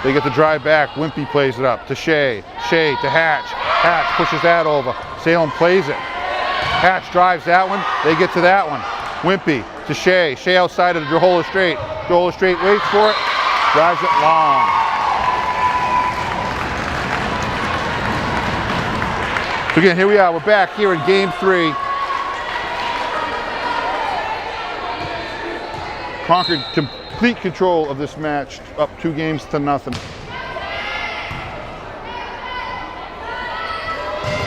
They get the drive back. Wimpy plays it up to Shea. Shea to Hatch. Hatch pushes that over. Salem plays it. Hatch drives that one. They get to that one. Wimpy to Shea. Shea outside of the Jahola straight. Jahola straight waits for it. Drives it long. So again, here we are. We're back here in game 3. Concord complete control of this match, up 2-0.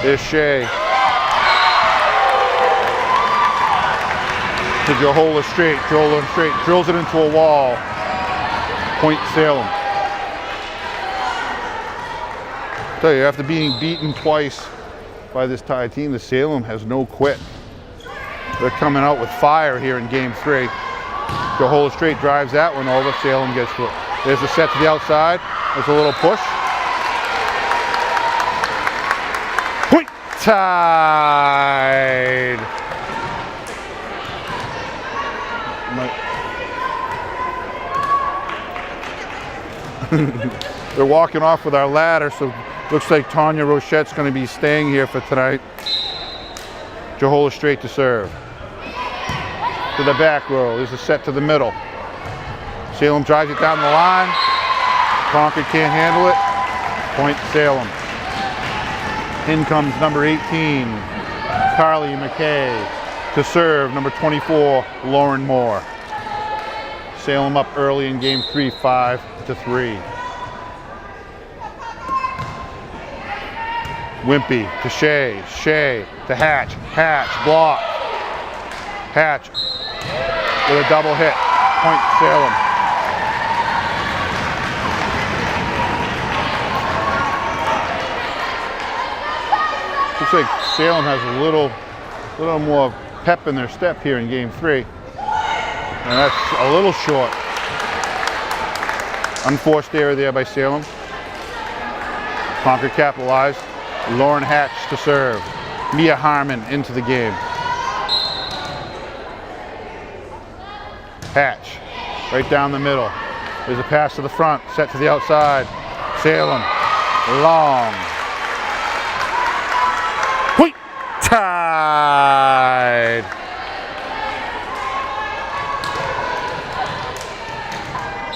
There's Shea. To Jahola straight. Jahola straight. Drills it into a wall. Point Salem. I tell you, after being beaten twice by this Tide team, the Salem has no quit. They're coming out with fire here in game 3. Johola straight drives that one over. Salem gets to it. There's the set to the outside. There's a little push. Point tied. They're walking off with our ladder, so looks like Tanya Rochette's going to be staying here for tonight. Johola straight to serve. To the back row. There's a set to the middle. Salem drives it down the line. Concord can't handle it. Point Salem. In comes number 18, Carly McKay. To serve, number 24, Lauren Moore. Salem up early in game 3, 5-3. Wimpy to Shea. Shea to Hatch. Hatch block. Hatch with a double hit. Point Salem. Looks like Salem has a little more pep in their step here in game 3. And that's a little short. Unforced error there by Salem. Concord capitalized. Lauren Hatch to serve. Mia Harmon into the game. Hatch, right down the middle. There's a pass to the front, set to the outside. Salem, long. Point tied.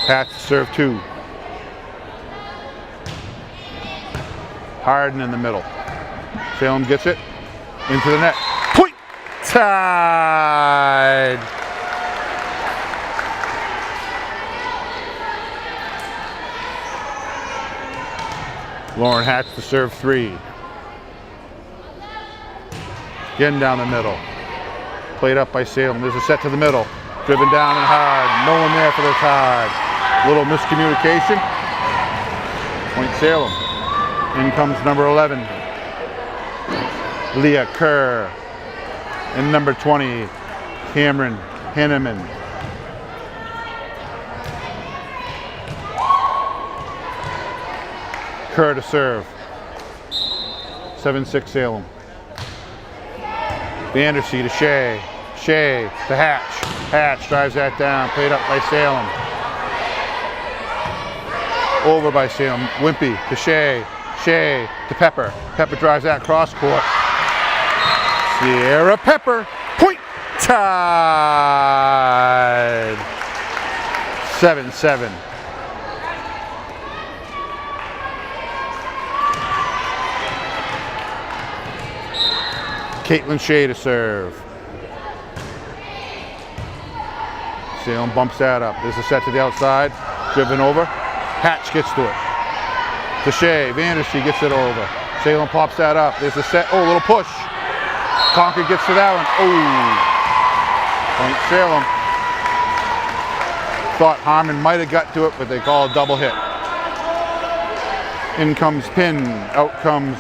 Hatch to serve 2. Harden in the middle. Salem gets it into the net. Point tied. Lauren Hatch to serve 3. Again down the middle. Played up by Salem. There's a set to the middle. Driven down and hard. No one there for the tag. Little miscommunication. Point Salem. In comes number 11, Leah Kerr. And number 20, Cameron Henneman. Kerr to serve. 7-6 Salem. Vandersea to Shea. Shea to Hatch. Hatch drives that down. Played up by Salem. Over by Salem. Wimpy to Shea. Shea to Pepper. Pepper drives that cross court. Sierra Pepper. Point tied. 7-7. Caitlin Shea to serve. Salem bumps that up. There's a set to the outside. Driven over. Hatch gets to it. To Shea. Vandersea gets it over. Salem pops that up. There's a set. Oh, a little push. Concord gets to that one. Oh. Point Salem. Thought Harmon might have got to it, but they call a double hit. In comes Pin. Out comes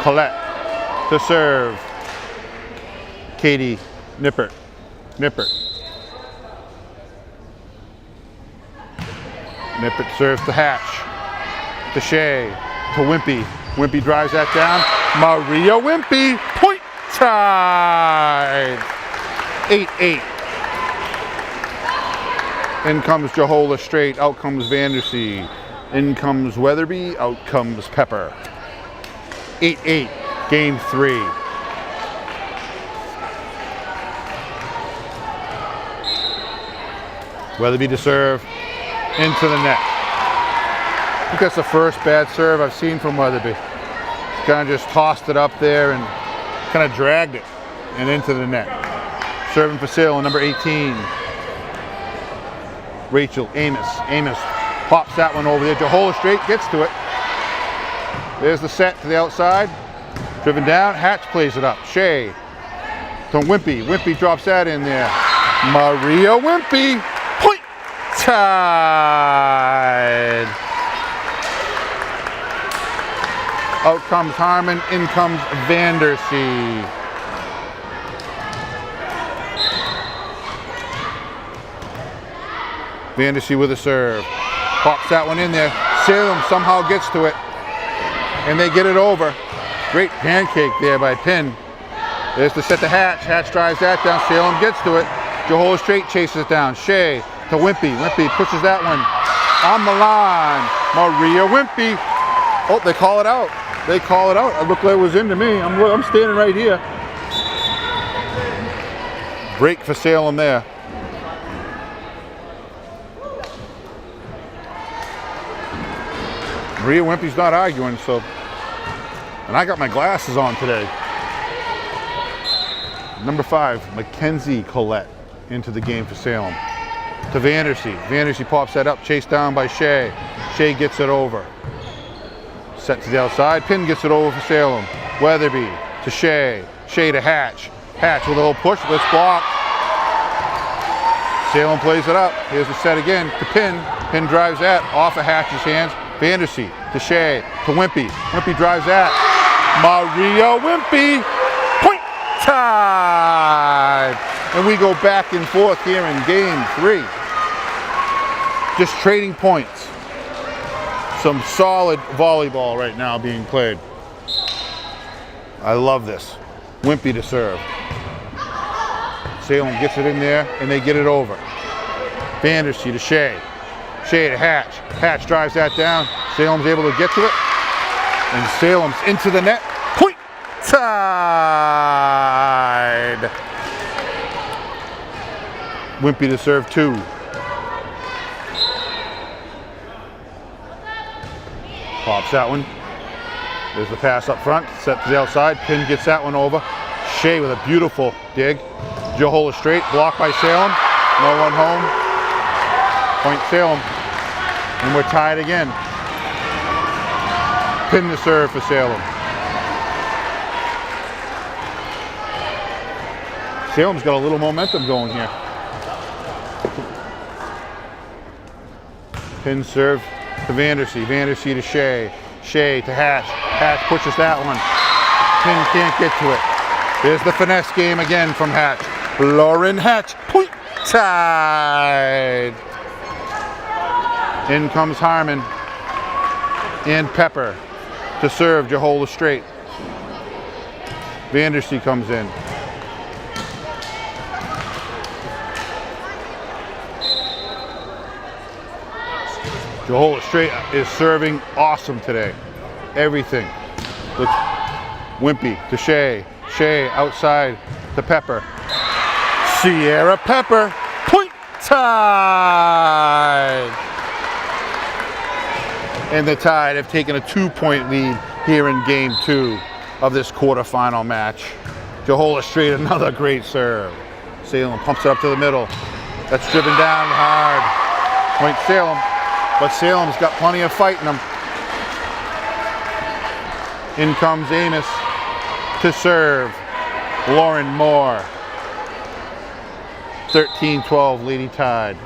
Colette. To serve. Katie Nippert. Nippert serves to Hatch. To Shea. To Wimpy. Wimpy drives that down. Maria Wimpy. Point tied. 8-8. In comes Johola straight. Out comes Vandersea. In comes Weatherby. Out comes Pepper. 8-8. Game 3. Weatherby to serve. Into the net. I think that's the first bad serve I've seen from Weatherby. Kind of just tossed it up there and kind of dragged it and into the net. Serving for Salem, number 18. Rachel Amos. Amos pops that one over there. Johola straight gets to it. There's the set to the outside. Driven down. Hatch plays it up. Shea to Wimpy. Wimpy drops that in there. Maria Wimpy. Point tied. Out comes Harmon. In comes Vandersea. Vandersea with a serve. Pops that one in there. Salem somehow gets to it. And they get it over. Great pancake there by Pin. There's the set to Hatch. Hatch drives that down. Salem gets to it. Jehola Straight chases it down. Shea to Wimpy. Wimpy pushes that one on the line. Maria Wimpy. Oh, they call it out. They call it out. It looked like it was into me. I'm standing right here. Break for Salem there. Maria Wimpy's not arguing, so. And I got my glasses on today. Number 5, Mackenzie Collette into the game for Salem. To Vandersea. Vandersea pops that up, chased down by Shea. Shea gets it over. Set to the outside. Pin gets it over for Salem. Weatherby to Shea. Shea to Hatch. Hatch with a little push. Let's block. Salem plays it up. Here's the set again to Pin. Pin drives that off of Hatch's hands. Vandersea to Shea to Wimpy. Wimpy drives that. Maria Wimpy. Point time. And we go back and forth here in game 3. Just trading points. Some solid volleyball right now being played. I love this. Wimpy to serve. Salem gets it in there and they get it over. Vandersea to Shea. Shea to Hatch. Hatch drives that down. Salem's able to get to it. And Salem's into the net. Point tied. Wimpy to serve 2. Pops that one. There's the pass up front. Set to the outside. Pin gets that one over. Shea with a beautiful dig. Jehola Straight. Blocked by Salem. No one home. Point Salem. And we're tied again. Pin to serve for Salem. Salem's got a little momentum going here. Pin serve to Vandersea. Vandersea to Shea. Shea to Hatch. Hatch pushes that one. Pin can't get to it. There's the finesse game again from Hatch. Lauren Hatch. Point tied. In comes Harmon and Pepper to serve Jehola Straight. Vandersea comes in. Jehola Straight is serving awesome today. Everything. Looks Wimpy to Shea. Shea outside to Pepper. Sierra Pepper. Point tied. And the Tide have taken a 2-point lead here in game 2 of this quarterfinal match. Jehola Straight, another great serve. Salem pumps it up to the middle. That's driven down hard. Point Salem, but Salem's got plenty of fight in them. In comes Amos to serve. Lauren Moore. 13-12 Lady Tide.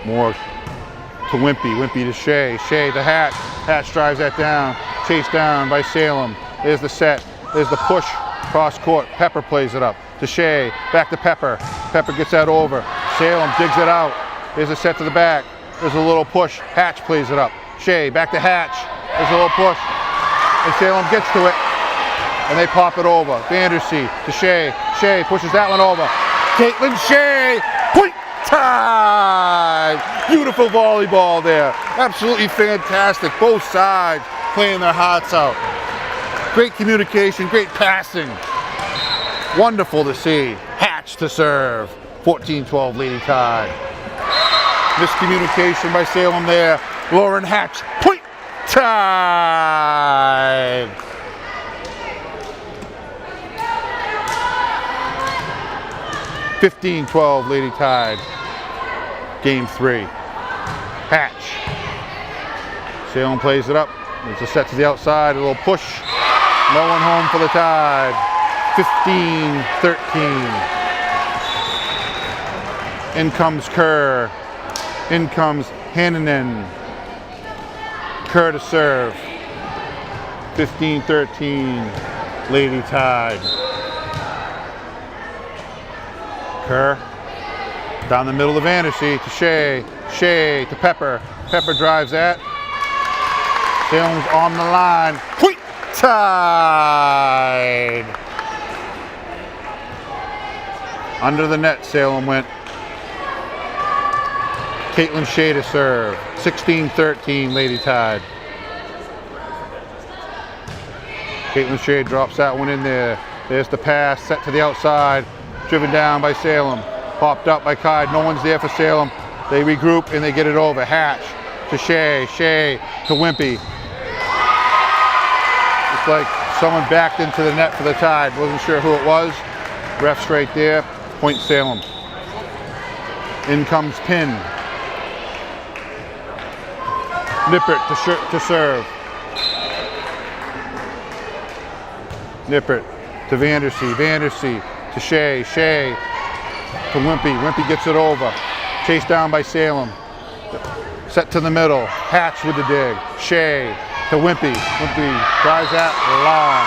Moore to Wimpy. Wimpy to Shea. Shea to Hatch. Hatch drives that down. Chased down by Salem. There's the set. There's the push cross court. Pepper plays it up to Shea. Back to Pepper. Pepper gets that over. Salem digs it out. There's a set to the back. There's a little push. Hatch plays it up. Shea back to Hatch. There's a little push. And Salem gets to it. And they pop it over. Vandersea to Shea. Shea pushes that one over. Caitlin Shea. Point tied. Beautiful volleyball there. Absolutely fantastic. Both sides playing their hearts out. Great communication, great passing. Wonderful to see. Hatch to serve. 14-12 Lady Tide. Miscommunication by Salem there. Lauren Hatch. Point tied. (15-12) Lady Tide. Game 3. Hatch. Salem plays it up. There's a set to the outside, a little push. No one home for the Tide. 15-13. In comes Kerr. In comes Hannanen. Kerr to serve. 15-13 Lady Tide. Kerr Down the middle of Vandersea to Shea. Shea to Pepper. Pepper drives that. Salem's on the line. Point tied. Under the net, Salem went. Caitlin Shea to serve. 16-13, Lady Tide. Caitlin Shea drops that one in there. There's the pass, set to the outside. Driven down by Salem. Popped up by Clyde. No one's there for Salem. They regroup and they get it over. Hatch to Shea. Shea to Wimpy. It's like someone backed into the net for the Tide. Wasn't sure who it was. Ref's right there. Point Salem. In comes Pin. Nippert to serve. Nippert to Vandersea. Vandersea to Shea. Shea to Wimpy. Wimpy gets it over. Chased down by Salem. Set to the middle. Hatch with the dig. Shea to Wimpy. Wimpy drives that long.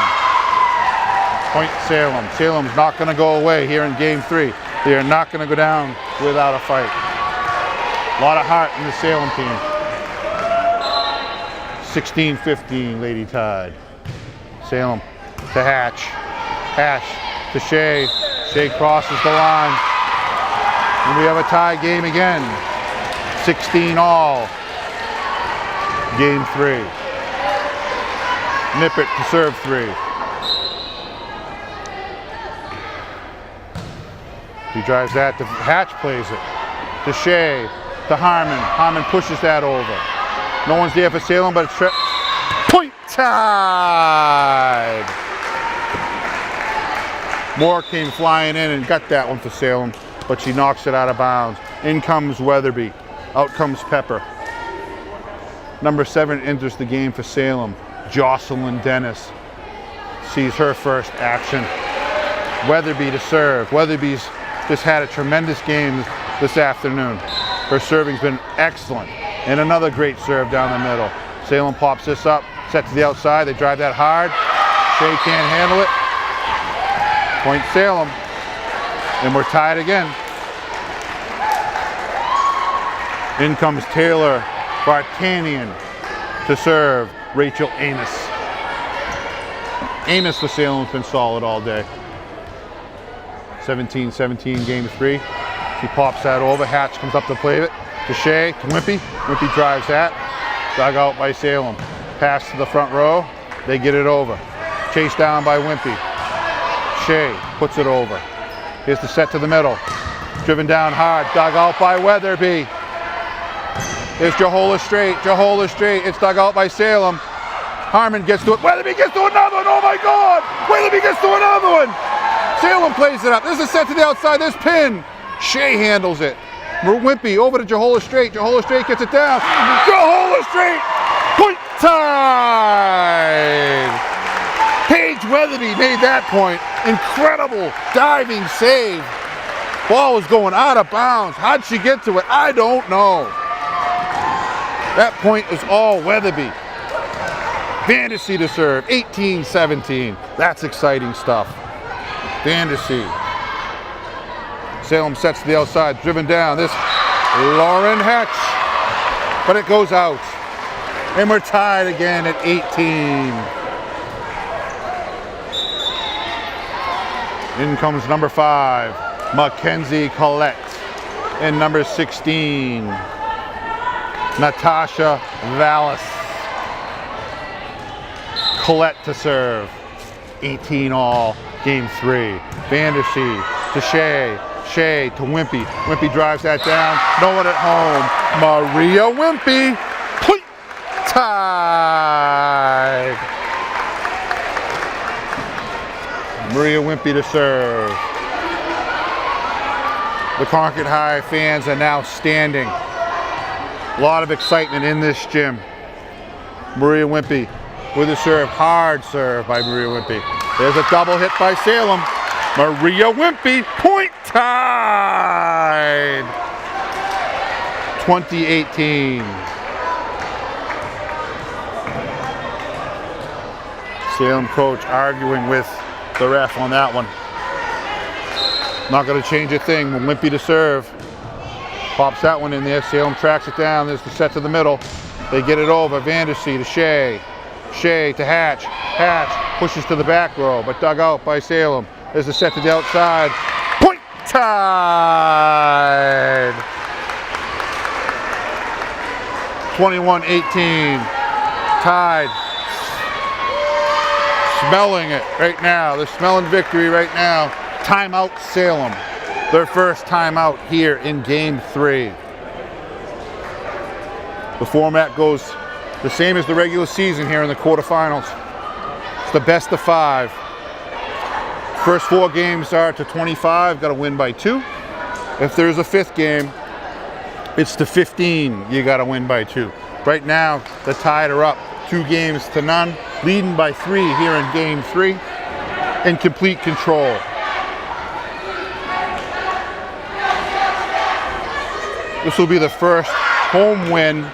Point Salem. Salem's not going to go away here in game 3. They are not going to go down without a fight. A lot of heart in the Salem team. 16-15, Lady Tide. Salem to Hatch. Hatch to Shea. Shea crosses the line. And we have a tie game again. 16 all. Game 3. Nippert to serve 3. He drives that to Hatch, plays it. To Shea. To Harmon. Harmon pushes that over. No one's there for Salem, but it's point tied. Moore came flying in and got that one for Salem, but she knocks it out of bounds. In comes Weatherby. Out comes Pepper. Number 7 enters the game for Salem. Jocelyn Dennis sees her first action. Weatherby to serve. Weatherby's just had a tremendous game this afternoon. Her serving's been excellent. And another great serve down the middle. Salem pops this up, set to the outside. They drive that hard. Shea can't handle it. Point Salem. And we're tied again. In comes Taylor Vartanian to serve Rachel Amos. Amos for Salem's been solid all day. 17-17 game 3. She pops that over. Hatch comes up to play it. To Shea, to Wimpy. Wimpy drives that. Dug out by Salem. Pass to the front row. They get it over. Chased down by Wimpy. Shea puts it over. Here's the set to the middle. Driven down hard. Dug out by Weatherby. Here's Jahola straight. Jahola straight. It's dug out by Salem. Harmon gets to it. Weatherby gets to another one. Oh my God! Weatherby gets to another one. Salem plays it up. This is set to the outside. This Pin. Shea handles it. Wimpy over to Jahola Straight. Jahola Straight gets it down. Jahola Straight! Point tied! Paige Weatherby made that point. Incredible diving save. Ball was going out of bounds. How'd she get to it? I don't know. That point is all Weatherby. Vandersea to serve. 18-17. That's exciting stuff. Vandersea. Salem sets to the outside, driven down. This Lauren Hatch, but it goes out. And we're tied again at 18. In comes number 5, Mackenzie Collette. And number 16, Natasha Vallis. Collette to serve. 18 all, game 3. Vandersea to Shea. Shea to Wimpy. Wimpy drives that down. No one at home. Maria Wimpy. Point tied. Maria Wimpy to serve. The Concord High fans are now standing. A lot of excitement in this gym. Maria Wimpy with a serve. Hard serve by Maria Wimpy. There's a double hit by Salem. Maria Wimpy, point tied. 2018. Salem coach arguing with the ref on that one. Not going to change a thing. Wimpy to serve. Pops that one in there. Salem tracks it down. There's the set to the middle. They get it over. Vandersea to Shea. Shea to Hatch. Hatch pushes to the back row, but dug out by Salem. There's the set to the outside. Point tied! 21-18. Tied. Smelling it right now. They're smelling victory right now. Timeout Salem. Their first timeout here in game 3. The format goes the same as the regular season here in the quarterfinals. It's the best of 5. First 4 games are to 25, got to win by 2. If there's a 5th game, it's to 15, you got to win by 2. Right now, the Tide are up 2 games to none, leading by 3 here in game 3, in complete control. This will be the first home win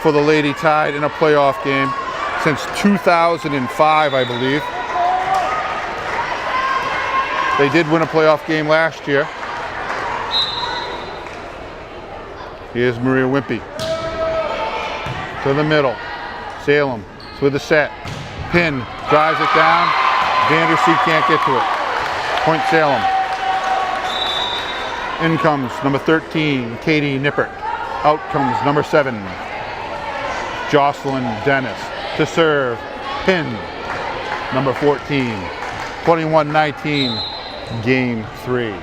for the Lady Tide in a playoff game since 2005, I believe. They did win a playoff game last year. Here's Maria Wimpy. To the middle. Salem with the set. Pin drives it down. Vandersea can't get to it. Point Salem. In comes number 13, Katie Nippert. Out comes number 7, Jocelyn Dennis. To serve. Pin. Number 14. 21-19. Game 3.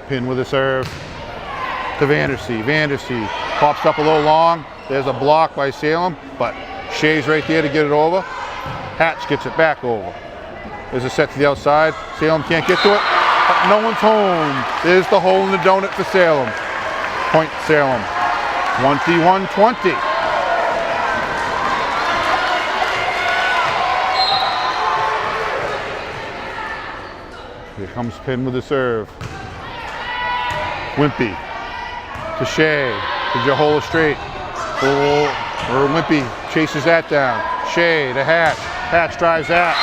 Pin with a serve to Vandersea. Vandersea pops up a little long. There's a block by Salem, but Shea's right there to get it over. Hatch gets it back over. There's a set to the outside. Salem can't get to it, but no one's home. There's the hole in the donut for Salem. Point Salem. 21-20. Here comes Pin with the serve. Wimpy to Shea, to Jahola straight. Or Wimpy chases that down. Shea to Hatch. Hatch drives that.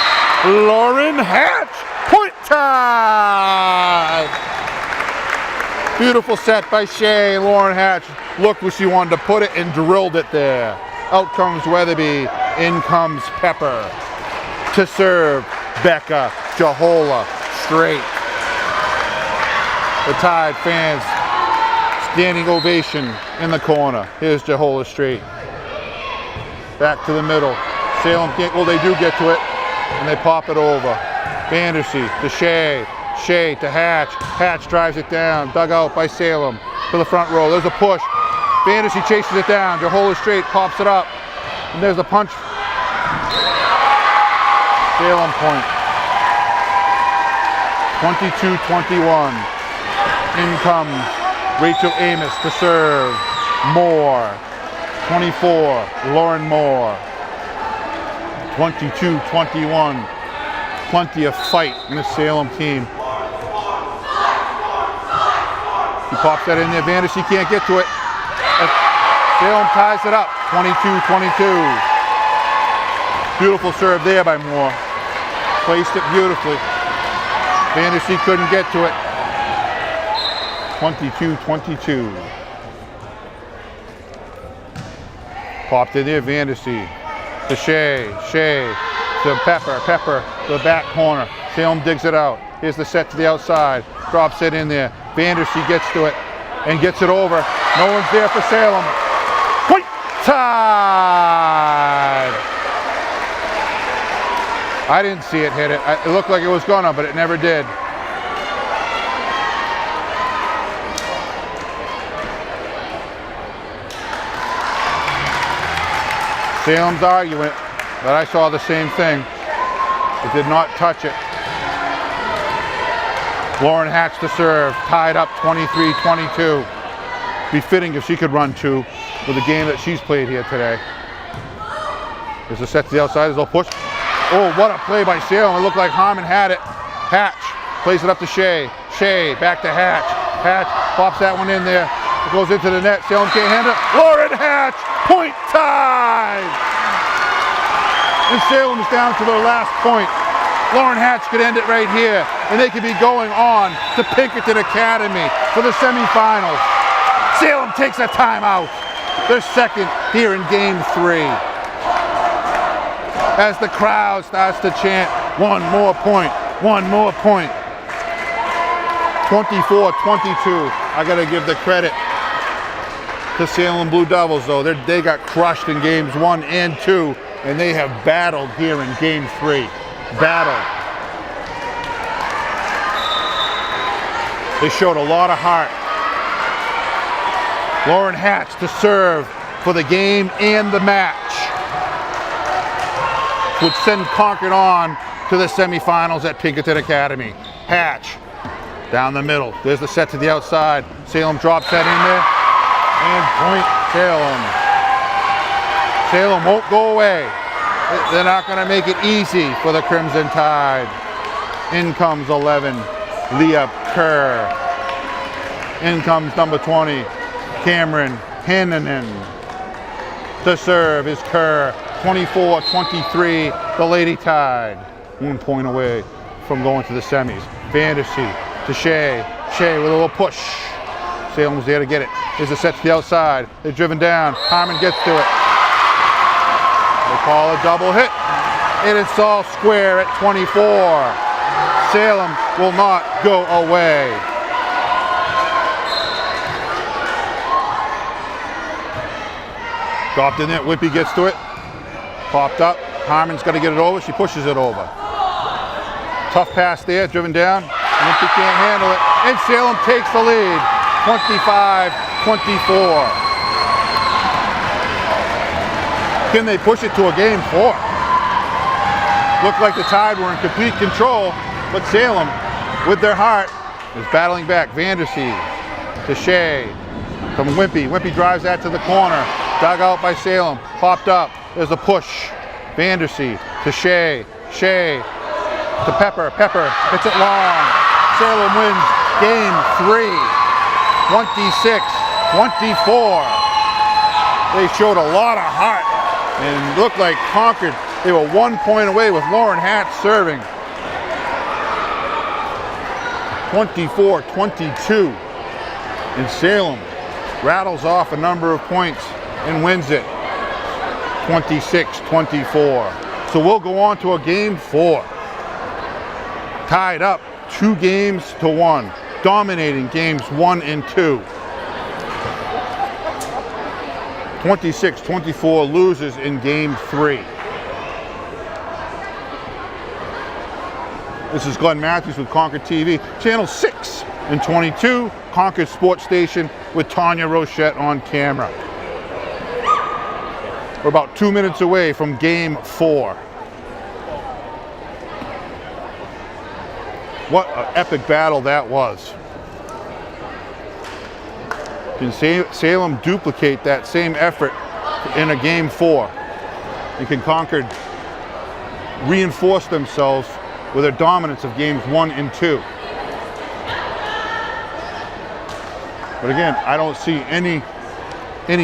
Lauren Hatch! Point time! Beautiful set by Shea. Lauren Hatch looked where she wanted to put it and drilled it there. Out comes Weatherby. In comes Pepper. To serve, Becca Jahola. Straight. The Tide fans, standing ovation in the corner. Here's Jahola straight. Back to the middle. Salem can't, well, they do get to it, and they pop it over. Vandersea to Shea. Shea to Hatch. Hatch drives it down. Dug out by Salem to the front row. There's a push. Vandersea chases it down. Jahola straight pops it up. And there's a punch. Salem point. 22-21. In comes Rachel Amos to serve. Moore. 24. Lauren Moore. 22-21. Plenty of fight in the Salem team. She pops that in there. Vandersea can't get to it. Salem ties it up. 22-22. Beautiful serve there by Moore. Placed it beautifully. Vandersea couldn't get to it. 22-22. Popped in there, Vandersea. To Shea. Shea to Pepper. Pepper to the back corner. Salem digs it out. Here's the set to the outside. Drops it in there. Vandersea gets to it and gets it over. No one's there for Salem. Point tied! I didn't see it hit it. It looked like it was gonna, but it never did. Salem's arguing, but I saw the same thing. It did not touch it. Lauren Hatch to serve, tied up 23-22. Be fitting if she could run 2 with the game that she's played here today. There's a set to the outside, there's a little push. Oh, what a play by Salem. It looked like Harmon had it. Hatch plays it up to Shea. Shea back to Hatch. Hatch pops that one in there. It goes into the net. Salem can't handle it. Lauren Hatch, point tied! And Salem's down to their last point. Lauren Hatch could end it right here. and they could be going on to Pinkerton Academy for the semifinals. Salem takes a timeout. Their second here in game 3. As the crowd starts to chant, one more point, one more point. 24-22. I gotta give the credit to Salem Blue Devils though. They got crushed in games 1 and 2, and they have battled here in game 3. Battled. They showed a lot of heart. Lauren Hatch to serve for the game and the match, would send Concord on to the semifinals at Pinkerton Academy. Hatch down the middle. There's the set to the outside. Salem drops that in there. And point Salem. Salem won't go away. They're not going to make it easy for the Crimson Tide. In comes 11, Leah Kerr. In comes number 20, Cameron Hannanen. To serve is Kerr. 24-23, the Lady Tide. 1 point away from going to the semis. Vandersea to Shea. Shea with a little push. Salem was there to get it. There's a set to the outside. They're driven down. Harmon gets to it. They call a double hit. And it's all square at 24. Salem will not go away. Dropped in there. Wimpy gets to it. Popped up. Harmon's got to get it over. She pushes it over. Tough pass there. Driven down. Wimpy can't handle it. And Salem takes the lead. 25-24. Can they push it to a game 4? Looked like the Tide were in complete control, but Salem, with their heart, is battling back. Vandersea to Shea. From Wimpy. Wimpy drives that to the corner. Dug out by Salem. Popped up. There's a push. Vandersea to Shea. Shea to Pepper. Pepper hits it long. Salem wins game 3. 26-24. They showed a lot of heart and looked like Concord. They were 1 point away with Lauren Hatch serving. 24-22. And Salem rattles off a number of points and wins it. 26-24. So we'll go on to a game 4. Tied up 2-1. Dominating games 1 and 2. 26-24 loses in game 3. This is Glenn Matthews with ConcordTV, channel 6 and 22, Concord Sports Station with Tanya Rochette on camera. We're about 2 minutes away from game 4. What an epic battle that was. Can Salem duplicate that same effort in a game 4? And can Concord reinforce themselves with their dominance of games 1 and 2? But again, I don't see any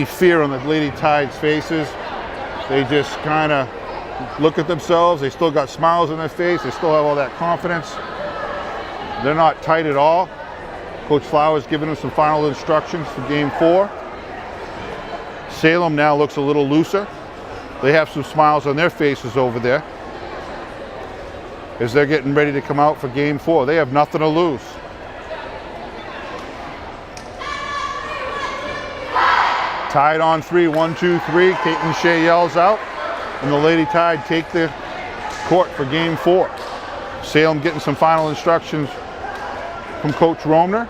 fear on the Lady Tide's faces. They just kind of look at themselves. They still got smiles on their face. They still have all that confidence. They're not tight at all. Coach Flowers giving them some final instructions for game 4. Salem now looks a little looser. They have some smiles on their faces over there as they're getting ready to come out for game 4. They have nothing to lose. Tied on 3, 1, 2, 3. Caitlin Shea yells out, and the Lady Tide take the court for game 4. Salem getting some final instructions from Coach Romner.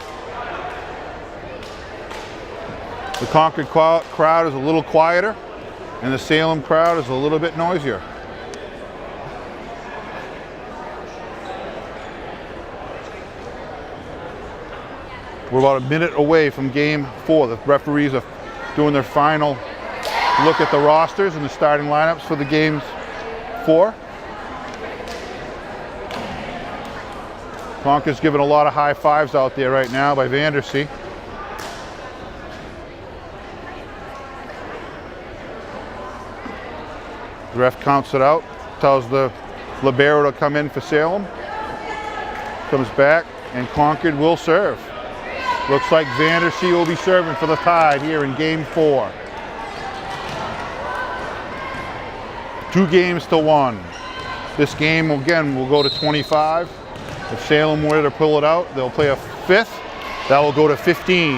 The Concord crowd is a little quieter, and the Salem crowd is a little bit noisier. We're about a minute away from game 4. The referees are doing their final look at the rosters and the starting lineups for the games 4. Concord's giving a lot of high fives out there right now by Vandersea. The ref counts it out, tells the libero to come in for Salem. Comes back, and Concord will serve. Looks like Vandersea will be serving for the Tide here in game 4. 2 games to 1. This game, again, will go to 25. If Salem were to pull it out, they'll play a 5th. That will go to 15.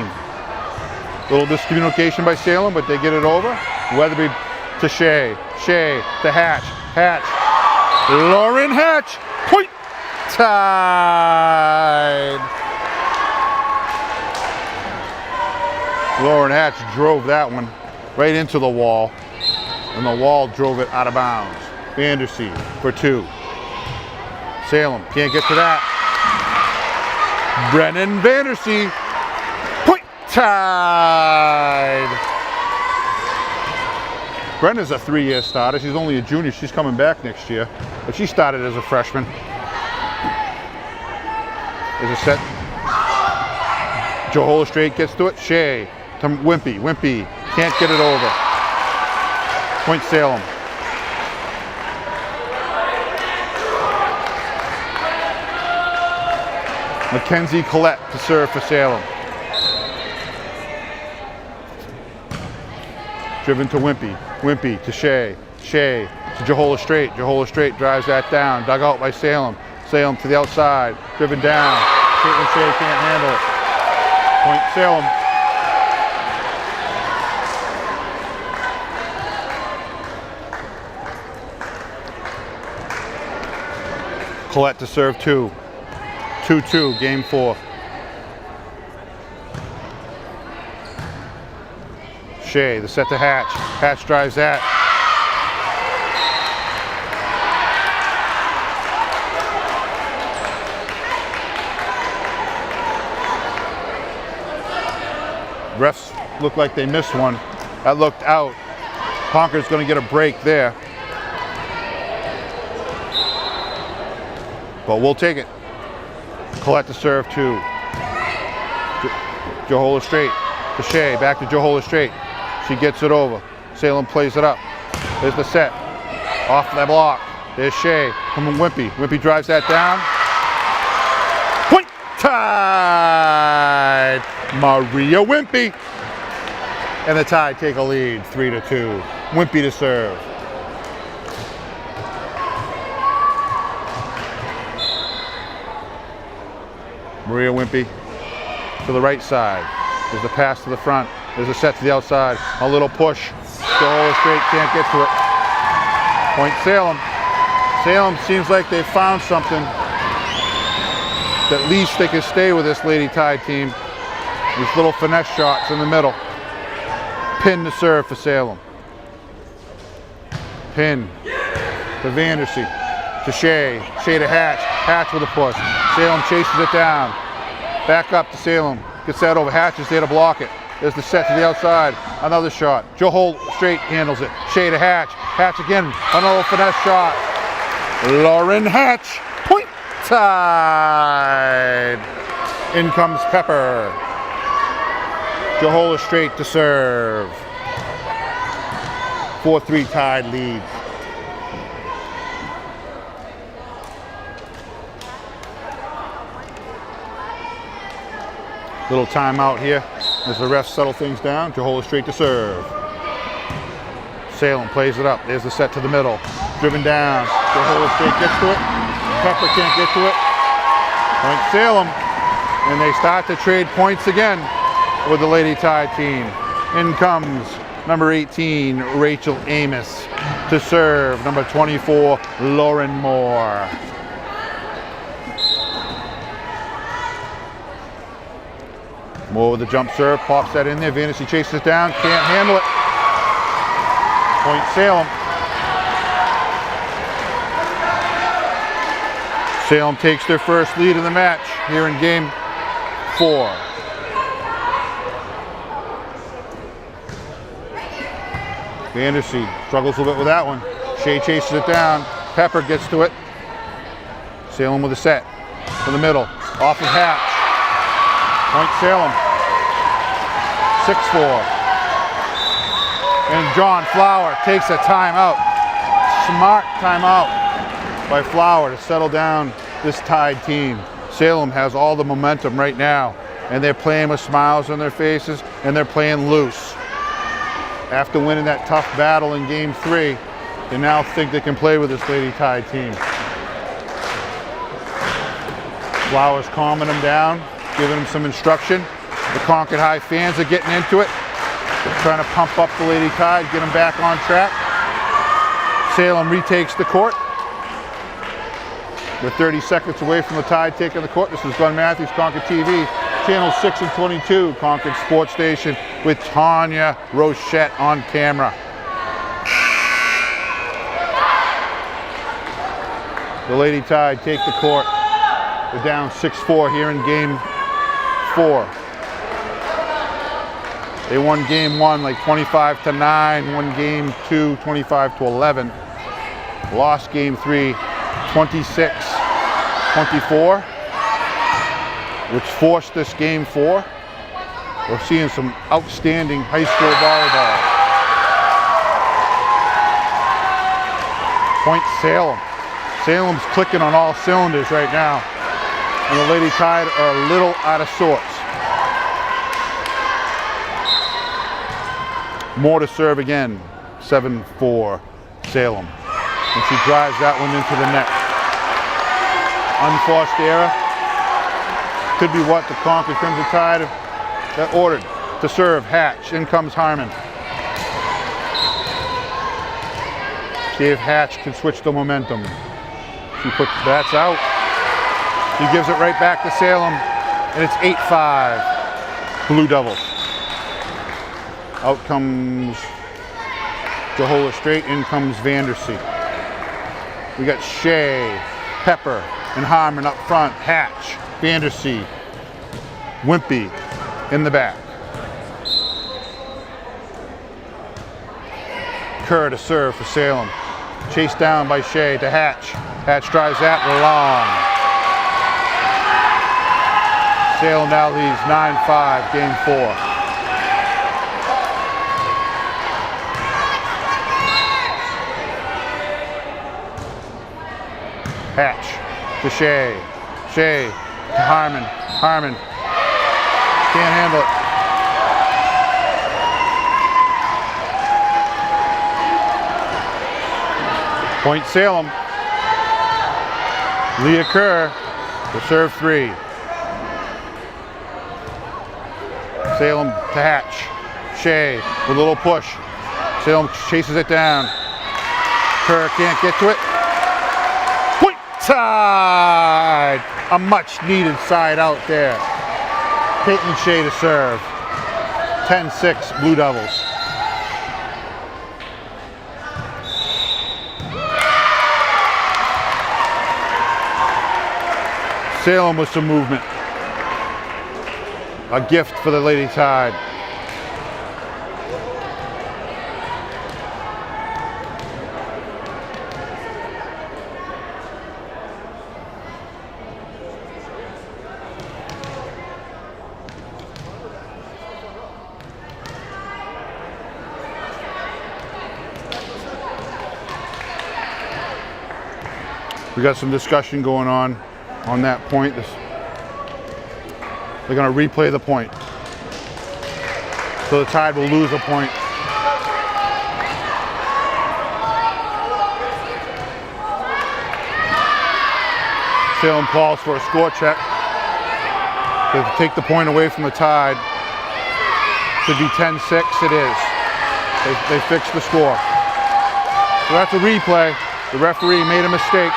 Little miscommunication by Salem, but they get it over. Weatherby to Shea. Shea to Hatch. Hatch. Lauren Hatch. Point. Tide. Lauren Hatch drove that one right into the wall, and the wall drove it out of bounds. Vandersea for 2. Salem can't get to that. Brennan Vandersea. Point. Tide. Brennan's a 3-year starter. She's only a junior. She's coming back next year, but she started as a freshman. There's a set. Johola Straight gets to it. Shea to Wimpy. Wimpy can't get it over. Point Salem. Mackenzie Collette to serve for Salem. Driven to Wimpy. Wimpy to Shea. Shea to Johola Straight. Johola Straight drives that down. Dug out by Salem. Salem to the outside. Driven down. Caitlin Shea can't handle it. Point Salem. Collette to serve 2. 2-2, game 4. Shea, the set to Hatch. Hatch drives that. Refs look like they missed one. That looked out. Concord's going to get a break there. But we'll take it. Collette to serve 2. Johola Straight to Shea. Back to Johola Straight. She gets it over. Salem plays it up. There's the set. Off the block. There's Shea. Coming Wimpy. Wimpy drives that down. Point. Tide. Maria Wimpy. And the Tide take a lead, 3-2. Wimpy to serve. Maria Wimpy to the right side. There's the pass to the front. There's a set to the outside. A little push. Johola Straight can't get to it. Point Salem. Salem seems like they found something. At least they can stay with this Lady Tide team. These little finesse shots in the middle. Pin to serve for Salem. Pin to Vandersea. To Shea. Shea to Hatch. Hatch with a push. Salem chases it down. Back up to Salem. Gets that over. Hatch is there to block it. There's the set to the outside. Another shot. Johola Straight handles it. Shea to Hatch. Hatch again. Another finesse shot. Lauren Hatch. Point. Tide. In comes Pepper. Johola Straight to serve. 4-3 Tide lead. Little timeout here as the refs settle things down. Johola Straight to serve. Salem plays it up. There's the set to the middle. Driven down. Johola Straight gets to it. Pepper can't get to it. Point Salem. And they start to trade points again with the Lady Tide team. In comes number 18, Rachel Amos to serve. Number 24, Lauren Moore. Moore with the jump serve, pops that in there. Vandersea chases it down, can't handle it. Point Salem. Salem takes their first lead in the match here in game 4. Vandersea struggles a little bit with that one. Shea chases it down. Pepper gets to it. Salem with a set from the middle. Off of Hatch. Point Salem. 6-4. And John Flower takes a timeout. Smart timeout by Flower to settle down this Tide team. Salem has all the momentum right now, and they're playing with smiles on their faces, and they're playing loose. After winning that tough battle in Game 3, they now think they can play with this Lady Tide team. Flowers calming them down, giving them some instruction. The Concord High fans are getting into it. They're trying to pump up the Lady Tide, get them back on track. Salem retakes the court. We're 30 seconds away from the Tide taking the court. This is Glenn Matthews, ConcordTV, Channel 6 and 22, Concord Sports Station, with Tanya Rochette on camera. The Lady Tide take the court. They're down 6-4 here in Game 4. They won Game 1 like 25-9, won Game 2 25-11, lost Game 3 26-24, which forced this Game 4. We're seeing some outstanding high school volleyball. Point Salem. Salem's clicking on all cylinders right now, and the Lady Tide are a little out of sorts. More to serve again, 7-4 Salem. And she drives that one into the net. Unforced error. Could be what the Concord Crimson Tide that ordered to serve. Hatch. In comes Harmon. See if Hatch can switch the momentum. She puts that's out. He gives it right back to Salem, and it's 8-5 Blue Devils. Out comes Jehola Straight, in comes Vandersea. We got Shea, Pepper, and Harmon up front. Hatch, Vandersea, Wimpy in the back. Kerr to serve for Salem. Chased down by Shea to Hatch. Hatch drives that long. Salem now leads 9-5, Game 4. Hatch to Shea. Shea to Harmon. Harmon can't handle it. Point Salem. Leah Kerr to serve 3. Salem to Hatch. Shea with a little push. Salem chases it down. Kerr can't get to it. Point Tide! A much needed side out there. Caitlin Shea to serve. 10-6 Blue Devils. Salem with some movement. A gift for the Lady Tide. We got some discussion going on that point. They're going to replay the point. So the Tide will lose a point. Salem calls for a score check to take the point away from the Tide. Should be 10-6, it is. They fixed the score. So that's a replay. The referee made a mistake.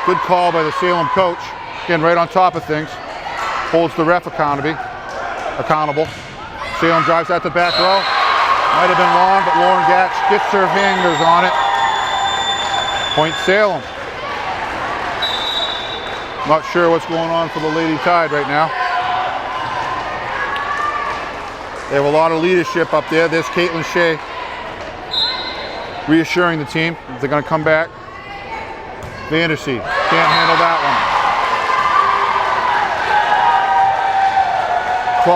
Good call by the Salem coach. Again, right on top of things. Holds the ref accountable. Salem drives that to back row. Might have been long, but Lauren Gatch gets her fingers on it. Point Salem. Not sure what's going on for the Lady Tide right now. They have a lot of leadership up there. There's Caitlin Shea reassuring the team. They're going to come back. Vandersea can't handle that one.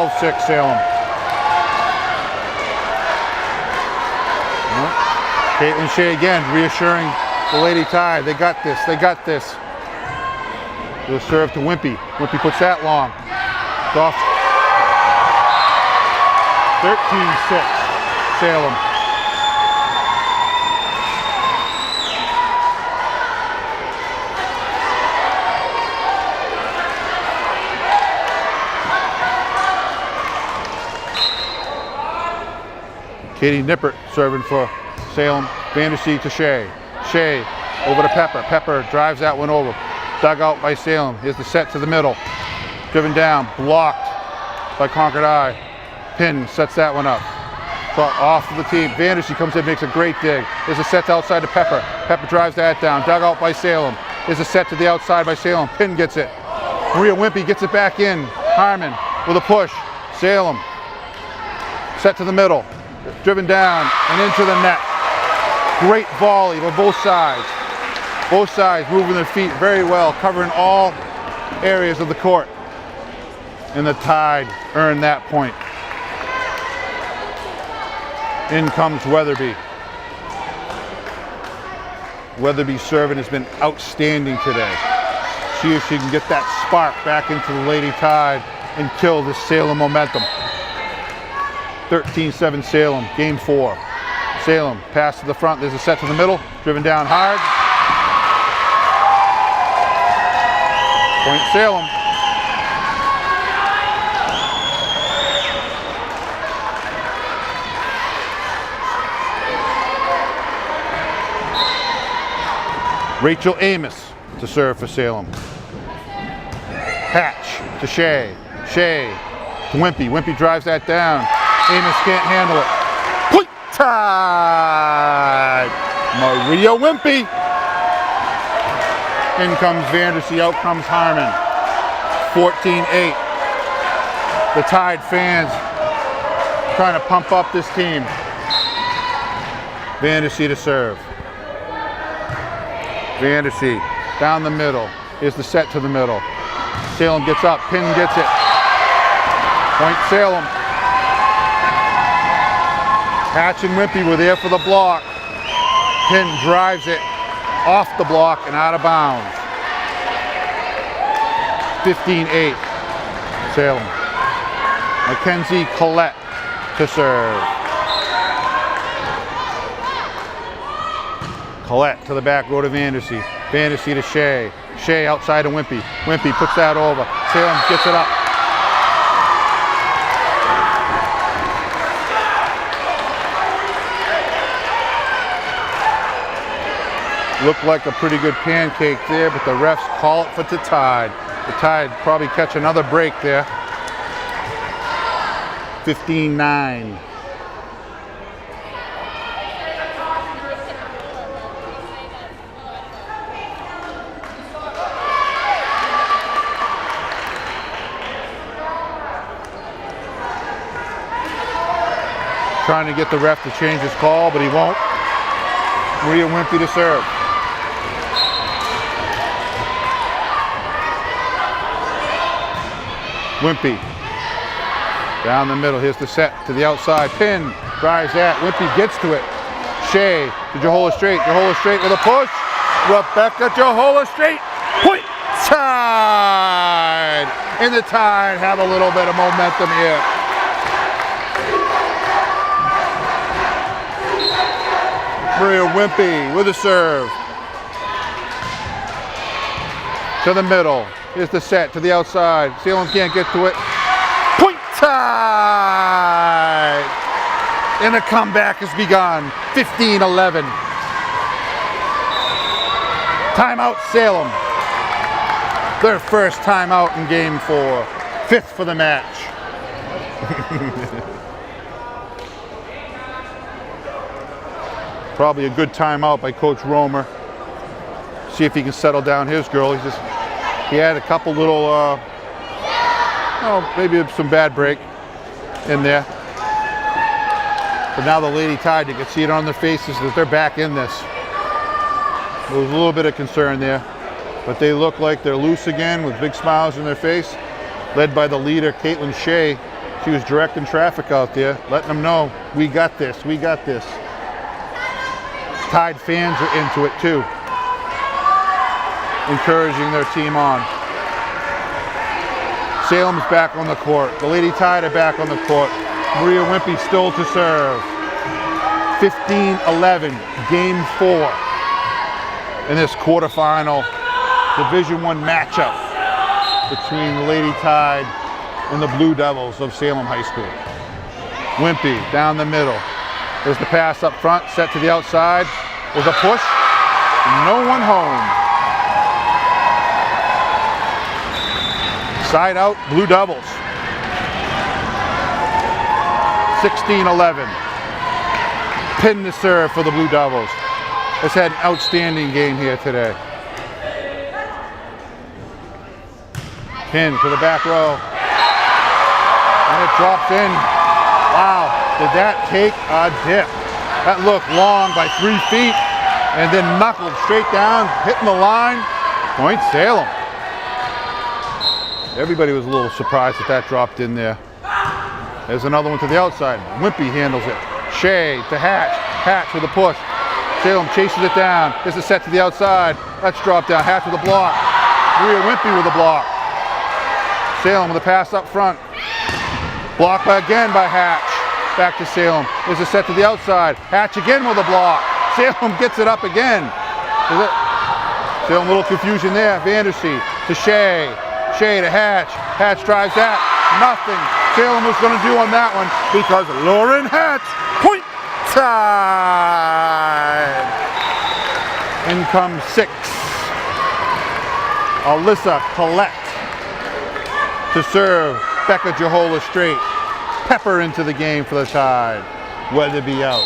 12-6 Salem. Caitlin Shea again reassuring the Lady Tide. They got this. They got this. He'll serve to Wimpy. Wimpy puts that long. Off. 13-6, Salem. Katie Nippert serving for Salem. Vandersea to Shea. Shea over to Pepper. Pepper drives that one over. Dug out by Salem. Here's the set to the middle. Driven down, blocked by Concord I. Pin sets that one up. So off to the team. Vandersea comes in, makes a great dig. Here's a set to outside to Pepper. Pepper drives that down. Dug out by Salem. Here's a set to the outside by Salem. Pin gets it. Maria Wimpy gets it back in. Harmon with a push. Salem. Set to the middle. Driven down and into the net. Great volley by both sides. Both sides moving their feet very well, covering all areas of the court. And the Tide earned that point. In comes Weatherby. Weatherby's serving has been outstanding today. See if she can get that spark back into the Lady Tide and kill the Salem momentum. 13-7 Salem, game 4. Salem, pass to the front, there's a set to the middle, driven down hard. Point Salem. Rachel Amos to serve for Salem. Hatch to Shea. Shea to Wimpy. Wimpy drives that down. Amos can't handle it. Point Tide! Maria Wimpy. In comes Vandersea, out comes Harmon. 14-8. The Tide fans trying to pump up this team. Vandersea to serve. Vandersea down the middle. Here's the set to the middle. Salem gets up, Pin gets it. Point Salem. Hatch and Wimpy were there for the block. Pin drives it off the block and out of bounds. 15-8, Salem. Mackenzie Collette to serve. Collette to the back row to Vandersea. Vandersea to Shea. Shea outside to Wimpy. Wimpy puts that over. Salem gets it up. Looked like a pretty good pancake there, but the refs call it for the Tide. The Tide probably catch another break there. 15-9. Trying to get the ref to change his call, but he won't. Maria Wimpy to serve. Wimpy down the middle. Here's the set to the outside. Pin drives that. Wimpy gets to it. Shea to Johola Straight. Johola Straight with a push. Rebecca Johola Straight. Point Tide. And the Tide have a little bit of momentum here. Maria Wimpy with a serve. To the middle. Here's the set to the outside. Salem can't get to it. Point Tide! And the comeback has begun. 15-11. Timeout Salem. Their first timeout in game 4. 5th for the match. Probably a good timeout by Coach Romer. See if he can settle down his girl. He had a couple little, maybe some bad break in there. But now the Lady Tide, you can see it on their faces that they're back in this. There was a little bit of concern there, but they look like they're loose again with big smiles in their face, led by the leader, Caitlin Shea. She was directing traffic out there, letting them know, we got this, we got this. Tide fans are into it too, encouraging their team on. Salem's back on the court. The Lady Tide are back on the court. Maria Wimpy still to serve. 15-11, game 4 in this quarterfinal Division I matchup between the Lady Tide and the Blue Devils of Salem High School. Wimpy down the middle. There's the pass up front, set to the outside. There's a push, no one home. Side out, Blue Devils. 16-11. Pin to serve for the Blue Devils. Has had an outstanding game here today. Pin to the back row. And it drops in. Wow, did that take a dip? That looked long by 3 feet and then knuckled straight down, hitting the line. Point Salem. Everybody was a little surprised that dropped in there. There's another one to the outside. Wimpy handles it. Shea to Hatch. Hatch with a push. Salem chases it down. There's a set to the outside. Let's drop down. Hatch with a block. Maria Wimpy with a block. Salem with a pass up front. Blocked again by Hatch. Back to Salem. There's a set to the outside. Hatch again with a block. Salem gets it up again. Salem, a little confusion there. Vandersea to Shea. Shea to Hatch. Hatch drives that. Nothing Salem was going to do on that one because Lauren Hatch, point Tide. In comes 6. Alyssa Collette to serve. Becca Jahola straight. Pepper into the game for the Tide. Weatherby out.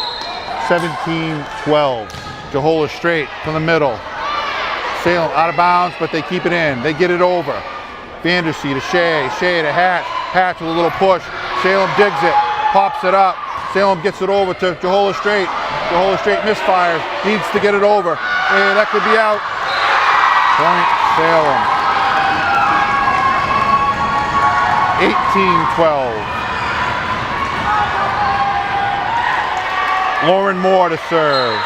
17-12. Jahola straight from the middle. Salem out of bounds, but they keep it in. They get it over. Vandersea to Shea. Shea to Hatch. Hatch with a little push. Salem digs it. Pops it up. Salem gets it over to Jahola straight. Jahola straight misfires. Needs to get it over. And that could be out. Point Salem. 18-12. Lauren Moore to serve.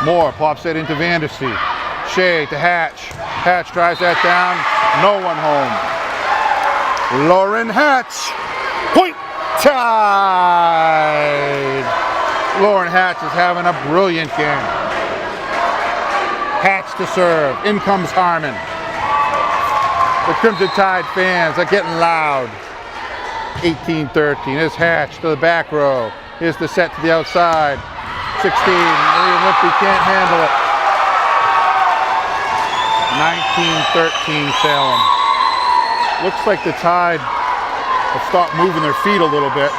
Moore pops it into Vandersea. Shea to Hatch. Hatch drives that down. No one home. Lauren Hatch. Point Tide. Lauren Hatch is having a brilliant game. Hatch to serve. In comes Harmon. The Crimson Tide fans are getting loud. 18-13. Here's Hatch to the back row. Here's the set to the outside. 16. Maria Wimpy can't handle it. 19-13 Salem. Looks like the Tide have stopped moving their feet a little bit.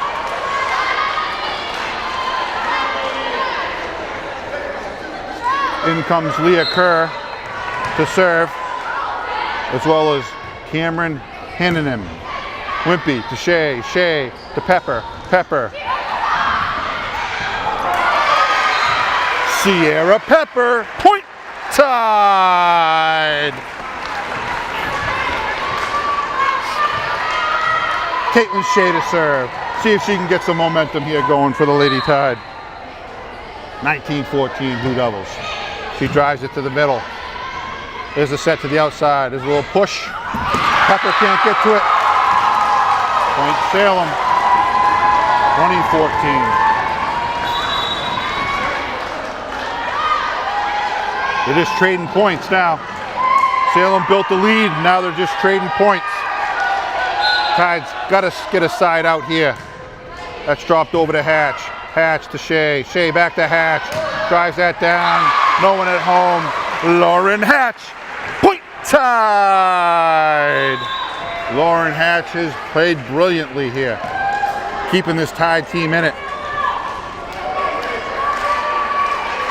In comes Leah Kerr to serve, as well as Cameron Hannanen. Wimpy to Shea. Shea to Pepper. Pepper. Sierra Pepper. Point Tide. Caitlin Shea to serve. See if she can get some momentum here going for the Lady Tide. 19-14 Blue Devils. She drives it to the middle. There's a set to the outside. There's a little push. Pepper can't get to it. Point Salem. 20-14. They're just trading points now. Salem built the lead. Now they're just trading points. Tide's got to get a side out here. That's dropped over to Hatch. Hatch to Shea. Shea back to Hatch. Drives that down. No one at home. Lauren Hatch. Point Tide. Lauren Hatch has played brilliantly here, keeping this Tide team in it.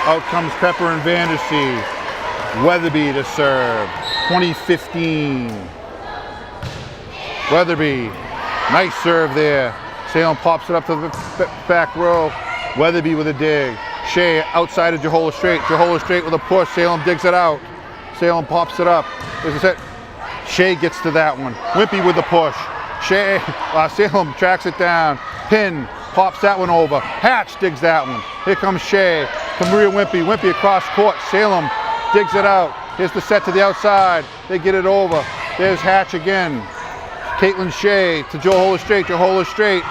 Out comes Pepper and Vandersea. Weatherby to serve. 20-15. Weatherby, nice serve there. Salem pops it up to the back row. Weatherby with a dig. Shea outside of Jahola straight. Jahola straight with a push. Salem digs it out. Salem pops it up. There's a set. Shea gets to that one. Wimpy with the push. Shea, Salem tracks it down. Pin pops that one over. Hatch digs that one. Here comes Shea to Maria Wimpy. Wimpy across court. Salem digs it out. Here's the set to the outside. They get it over. There's Hatch again. Caitlin Shea to Johola Straight. Johola Straight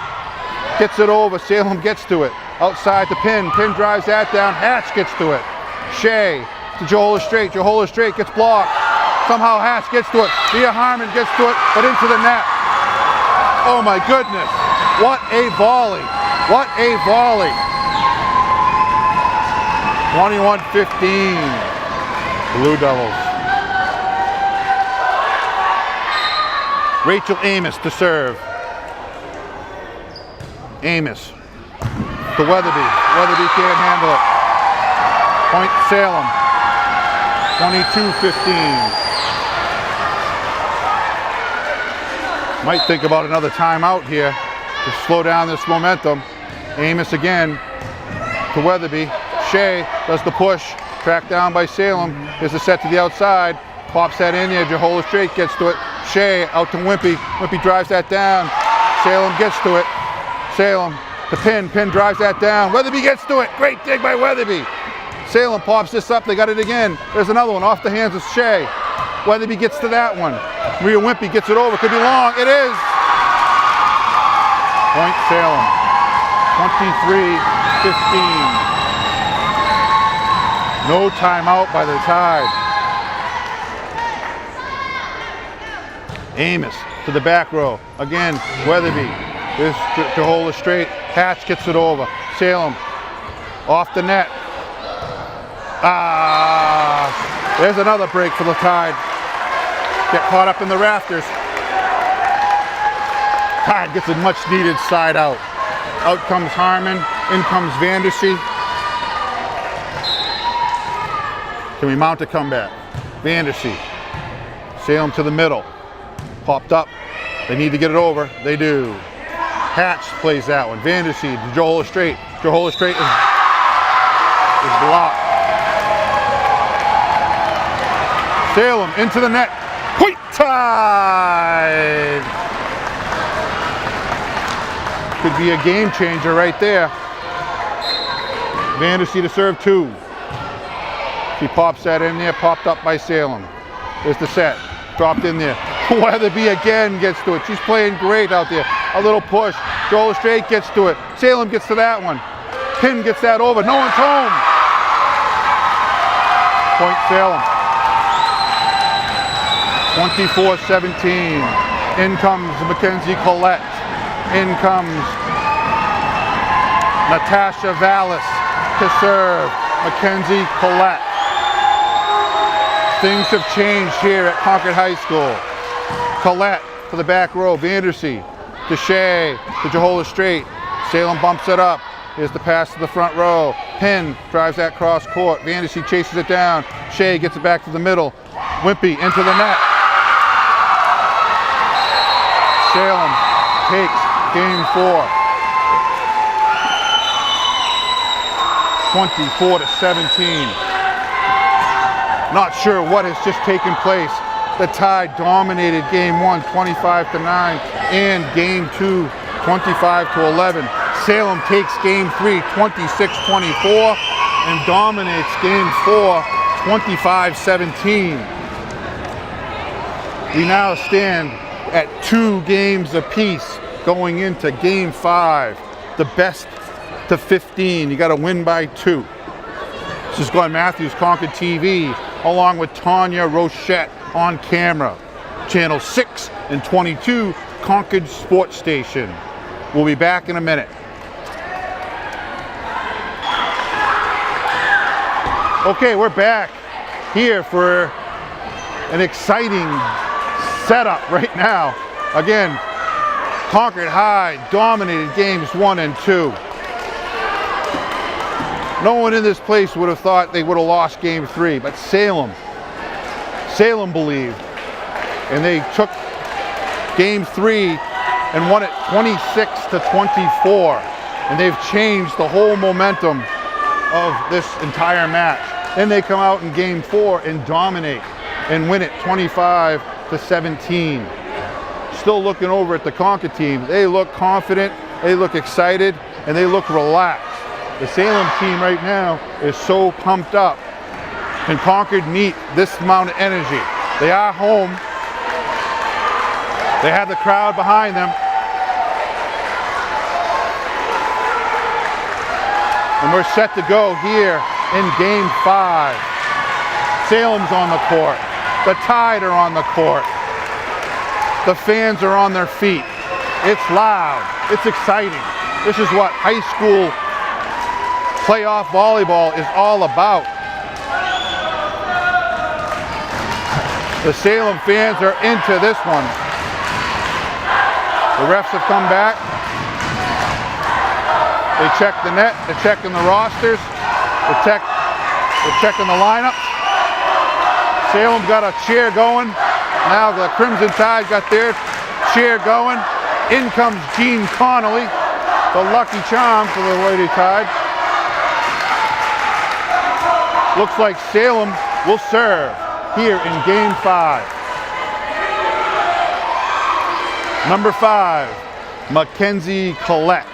gets it over. Salem gets to it. Outside the pin. Pin drives that down. Hatch gets to it. Shea to Johola Straight. Johola Straight gets blocked. Somehow Hatch gets to it. Leah Harmon gets to it, but into the net. Oh my goodness. What a volley. What a volley. 21-15. Blue Devils. Rachel Amos to serve. Amos to Weatherby. Weatherby can't handle it. Point Salem. 22-15. Might think about another timeout here to slow down this momentum. Amos again to Weatherby. Shea does the push. Tracked down by Salem. There's a set to the outside. Pops that in there. Johola Straight gets to it. Shea out to Wimpy. Wimpy drives that down. Salem gets to it. Salem to Pin. Pin drives that down. Weatherby gets to it. Great dig by Weatherby. Salem pops this up. They got it again. There's another one off the hands of Shea. Weatherby gets to that one. Maria Wimpy gets it over. Could be long. It is. Point Salem. 23-15. No timeout by the Tide. Amos to the back row. Again, Weatherby. There's Johola Straight. Hatch gets it over. Salem off the net. There's another break for the Tide. Get caught up in the rafters. Tide gets a much needed side out. Out comes Harmon. In comes Vandersea. Can we mount a comeback? Vandersea. Salem to the middle. Popped up. They need to get it over. They do. Hatch plays that one. Vandersea to Johola Straight. Johola Straight is blocked. Salem into the net. Point Tide! Could be a game changer right there. Vandersea to serve two. She pops that in there, popped up by Salem. There's the set, dropped in there. Weatherby again gets to it. She's playing great out there. A little push. Johola Straight gets to it. Salem gets to that one. Pin gets that over. No one's home. Point Salem. 24-17. In comes Mackenzie Collette. In comes Natasha Vallis to serve. Mackenzie Collette. Things have changed here at Concord High School. Collette to the back row. Vandersea to Shea to Johola Straight. Salem bumps it up. Here's the pass to the front row. Pin drives that cross court. Vandersea chases it down. Shea gets it back to the middle. Wimpy into the net. Salem takes game 4. 24-17. Not sure what has just taken place. The Tide dominated game 1, 25-9, and game 2, 25-11. Salem takes game 3, 26-24, and dominates game 4, 25-17. We now stand at 2 games apiece going into game 5. The best to 15. You got to win by 2. This is Glenn Matthews, ConcordTV, along with Tanya Rochette on camera. Channel 6 and 22, Concord Sports Station. We'll be back in a minute. Okay, we're back here for an exciting setup right now. Again, Concord High dominated games 1 and 2. No one in this place would have thought they would have lost game 3, but Salem believed, and they took game 3 and won it 26-24, and they've changed the whole momentum of this entire match. Then they come out in game 4 and dominate and win it 25-17. Still looking over at the Concord team. They look confident, they look excited, and they look relaxed. The Salem team right now is so pumped up. Can Concord meet this amount of energy? They are home. They have the crowd behind them. And we're set to go here in Game 5. Salem's on the court. The Tide are on the court. The fans are on their feet. It's loud. It's exciting. This is what high school playoff volleyball is all about. The Salem fans are into this one. The refs have come back. They check the net. They're checking the rosters. They're checking the lineups. Salem's got a cheer going. Now the Crimson Tide got their cheer going. In comes Gene Connolly, the lucky charm for the Lady Tide. Looks like Salem will serve here in Game 5. Number 5, Mackenzie Collette.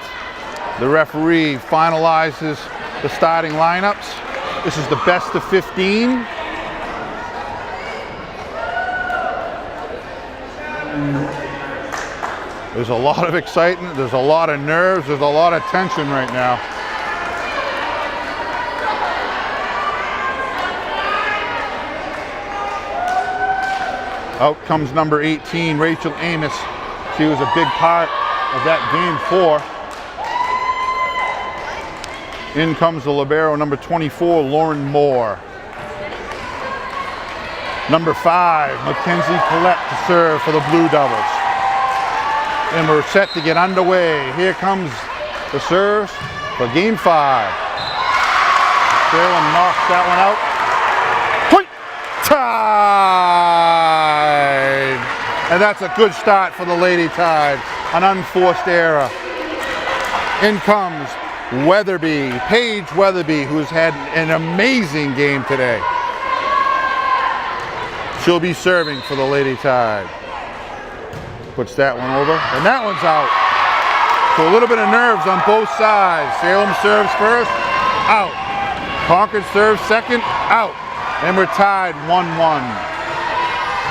The referee finalizes the starting lineups. This is the best of 15. There's a lot of excitement, there's a lot of nerves, there's a lot of tension right now. Out comes number 18, Rachel Amos. She was a big part of that Game 4. In comes the libero, number 24, Lauren Moore. Number 5, Mackenzie Collette to serve for the Blue Devils. And we're set to get underway. Here comes the serves for Game 5. Salem knocks that one out. Point! Tide! And that's a good start for the Lady Tide. An unforced error. In comes Weatherby, Paige Weatherby, who's had an amazing game today. She'll be serving for the Lady Tide. Puts that one over, and that one's out. So a little bit of nerves on both sides. Salem serves first, out. Concord serves second, out. And we're tied 1-1.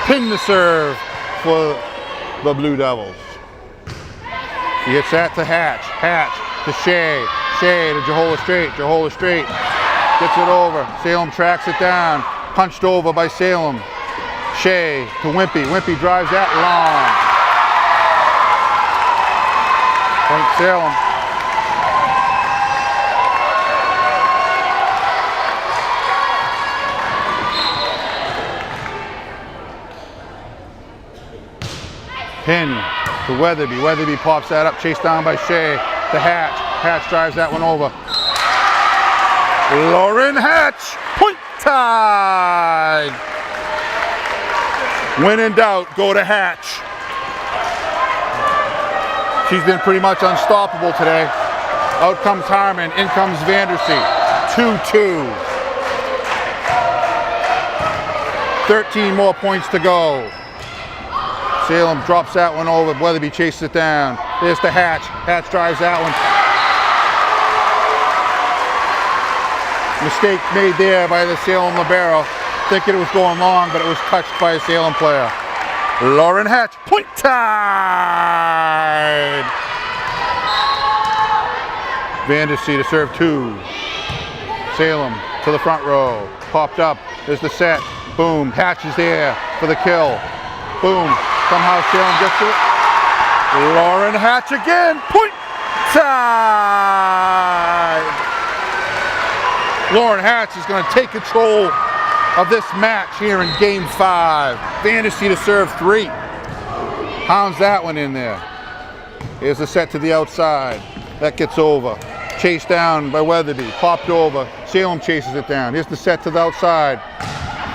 Pin the serve for the Blue Devils. He hits that to Hatch. Hatch to Shea. Shea to Jehola Straight. Jehola Straight gets it over. Salem tracks it down. Punched over by Salem. Shea to Wimpy. Wimpy drives that long. Point Salem. Pin to Weatherby. Weatherby pops that up, chased down by Shea to Hatch. Hatch drives that one over. Lauren Hatch, Point Tide. When in doubt, go to Hatch. She's been pretty much unstoppable today. Out comes Harmon, in comes Vandersea. 2-2. 13 more points to go. Salem drops that one over. Weatherby chases it down. There's the Hatch. Hatch drives that one. Mistake made there by the Salem libero. Thinking it was going long, but it was touched by a Salem player. Lauren Hatch, Point Tide! Vandersea to serve 2. Salem to the front row. Popped up. There's the set. Boom. Hatch is there for the kill. Boom. Somehow Salem gets to it. Lauren Hatch again. Point Tide! Lauren Hatch is going to take control of this match here in Game 5. Vandersea to serve 3. Pounds that one in there. Here's the set to the outside. That gets over. Chased down by Weatherby. Popped over. Salem chases it down. Here's the set to the outside.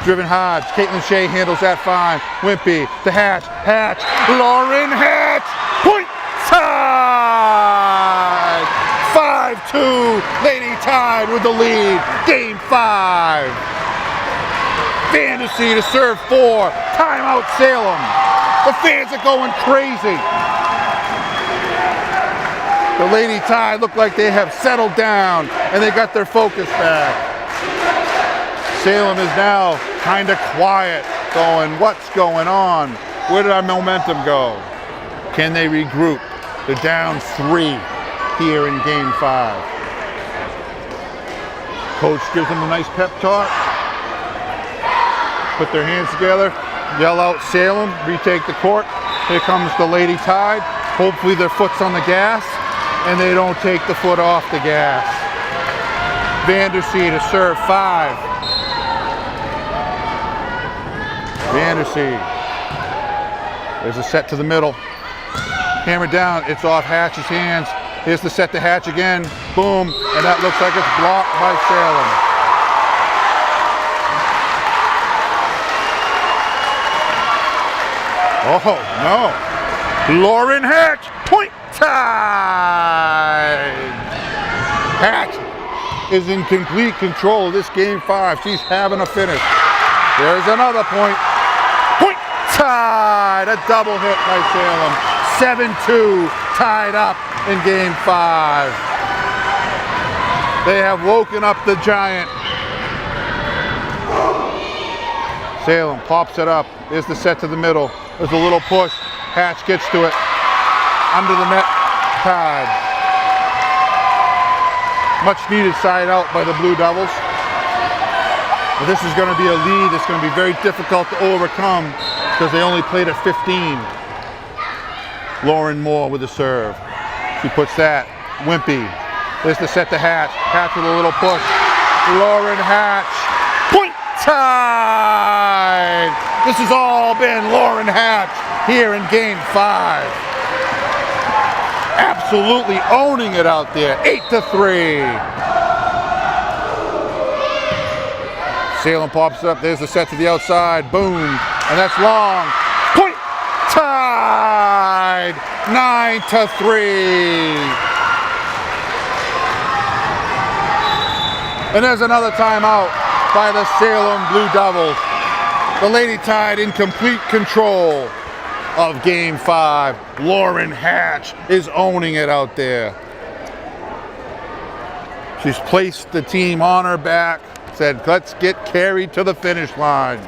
Driven hard. Caitlin Shea handles that fine. Wimpy to Hatch. Hatch. Lauren Hatch. Point Tide. 5-2. Lady Tide with the lead. Game 5. Vandersea to serve 4. Timeout Salem. The fans are going crazy. The Lady Tide look like they have settled down and they got their focus back. Salem is now kind of quiet, going, what's going on? Where did our momentum go? Can they regroup? They're down 3 here in game 5. Coach gives them a nice pep talk. Put their hands together, yell out Salem, retake the court. Here comes the Lady Tide. Hopefully their foot's on the gas and they don't take the foot off the gas. Vandersea to serve 5. Vandersea. There's a set to the middle. Hammer down, it's off Hatch's hands. Here's the set to Hatch again. Boom, and that looks like it's blocked by Salem. Oh, no. Lauren Hatch, point time! Hatch is in complete control of this game 5. She's having a finish. There's another point. Point tied, a double hit by Salem. 7-2, tied up in game 5. They have woken up the giant. Salem pops it up. There's the set to the middle. There's a little push. Hatch gets to it. Under the net, tied. Much needed side out by the Blue Devils. But this is going to be a lead that's going to be very difficult to overcome because they only played at 15. Lauren Moore with the serve. She puts that. Wimpy. There's the set to Hatch. Hatch with a little push. Lauren Hatch. Point tied! This has all been Lauren Hatch here in game 5. Absolutely owning it out there. 8-3. Salem pops up. There's the set to the outside. Boom. And that's long. Point tied. 9-3. And there's another timeout by the Salem Blue Devils. The Lady Tide in complete control of game 5. Lauren Hatch is owning it out there. She's placed the team on her back, said, let's get carried to the finish line.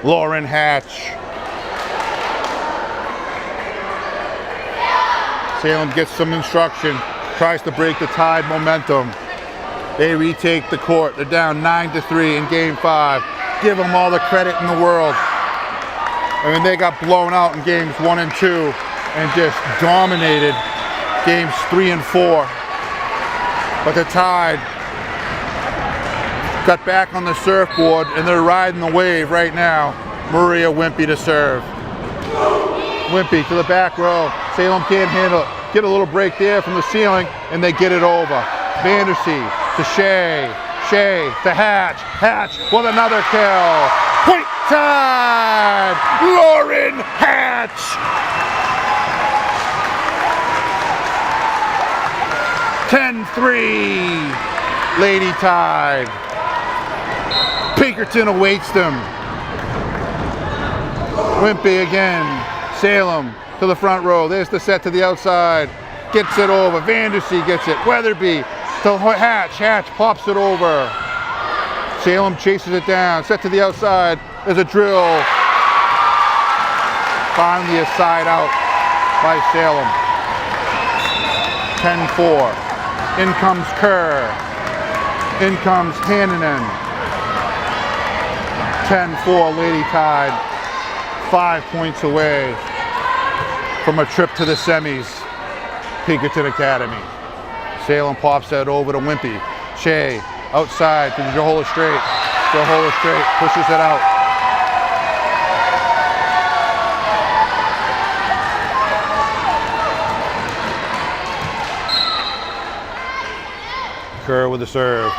Lauren Hatch. Salem gets some instruction, tries to break the Tide momentum. They retake the court. They're down 9-3 in game 5. Give them all the credit in the world. I mean, they got blown out in games 1 and 2 and just dominated games 3 and 4. But the Tide got back on the surfboard and they're riding the wave right now. Maria Wimpy to serve. Wimpy to the back row. Salem can't handle it. Get a little break there from the ceiling and they get it over. Vandersea to Shea. Shea to Hatch. Hatch with another kill. Point time! Lauren Hatch! (10-3) Lady Tide. Pinkerton awaits them. Wimpy again. Salem to the front row. There's the set to the outside. Gets it over. Vandersea gets it. Weatherby to Hatch. Hatch pops it over. Salem chases it down. Set to the outside. There's a drill. Finally a side out by Salem. 10-4. In comes Kerr. In comes Hannanen. 10-4 Lady Tide. 5 points away from a trip to the semis. Pinkerton Academy. Salem pops that over to Wimpy. Shea outside to Johola Straight. Johola Straight pushes it out. Kerr with the serve.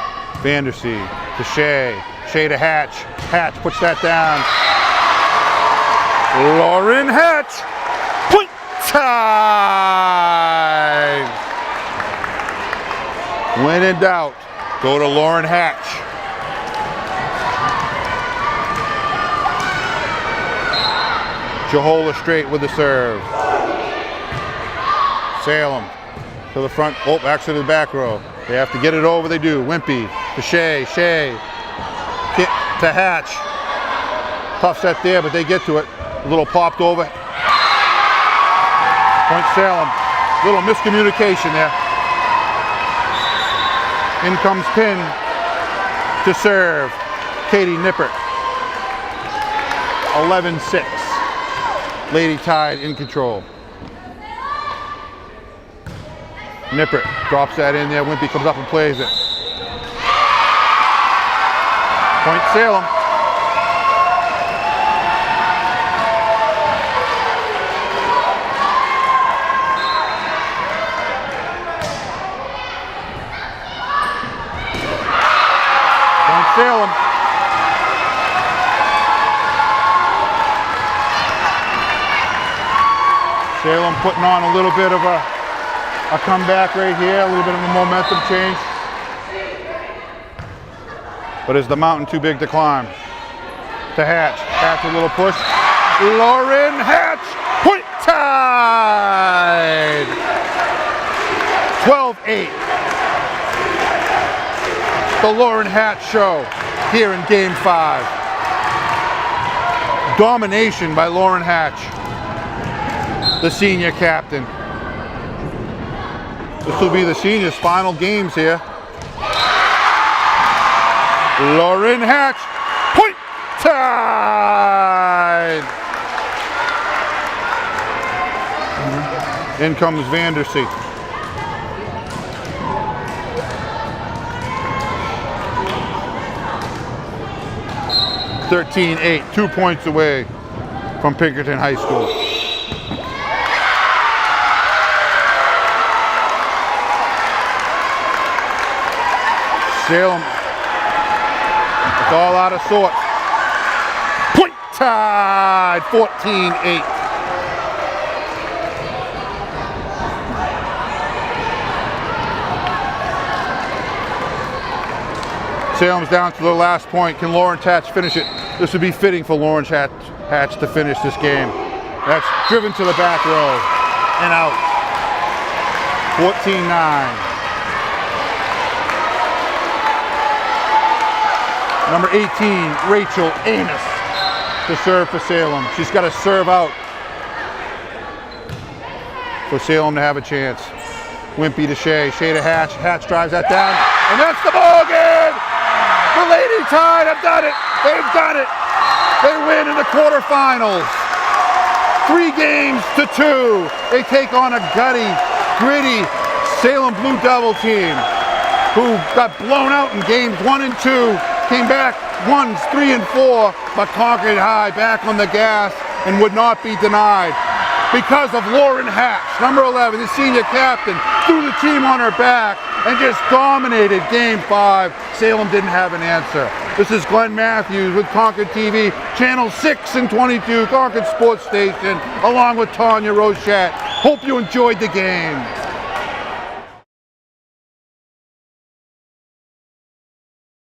Vandersea to Shea. Shea to Hatch. Hatch puts that down. Lauren Hatch. Point time. When in doubt, go to Lauren Hatch. Johola Straight with the serve. Salem to the front. Oh, actually to the back row. They have to get it over. They do. Wimpy to Shea. Shea to Hatch. Tough set there, but they get to it. A little popped over. Point Salem. Little miscommunication there. In comes Pin to serve. Katie Nippert. 11-6. Lady Tide in control. Nippert drops that in there. Wimpy comes up and plays it. Point Salem. Point Salem. Salem putting on a little bit of a comeback right here, a little bit of a momentum change. But is the mountain too big to climb? To Hatch. Hatch a little push. Lauren Hatch, point tied! 12-8. The Lauren Hatch show here in Game 5. Domination by Lauren Hatch, the senior captain. This will be the seniors' final games here. Lauren Hatch, point tied! In comes Vandersea. (13-8), 2 points away from Pinkerton High School. Salem, it's all out of sorts. Point tied, 14-8. Salem's down to the last point. Can Lawrence Hatch finish it? This would be fitting for Lawrence Hatch to finish this game. That's driven to the back row and out. 14-9. Number 18, Rachel Amos, to serve for Salem. She's got to serve out for Salem to have a chance. Wimpy to Shea, Shea to Hatch. Hatch drives that down, and that's the ball game! The Lady Tide have done it! They've done it! They win in the quarterfinals. 3 games to 2. They take on a gutty, gritty Salem Blue Devil team who got blown out in games 1 and 2. Came back 1s, 3 and 4, but Concord High back on the gas and would not be denied because of Lauren Hatch, number 11, the senior captain, threw the team on her back and just dominated Game 5. Salem didn't have an answer. This is Glenn Matthews with ConcordTV, Channel 6 and 22, Concord Sports Station, along with Tanya Rochette. Hope you enjoyed the game.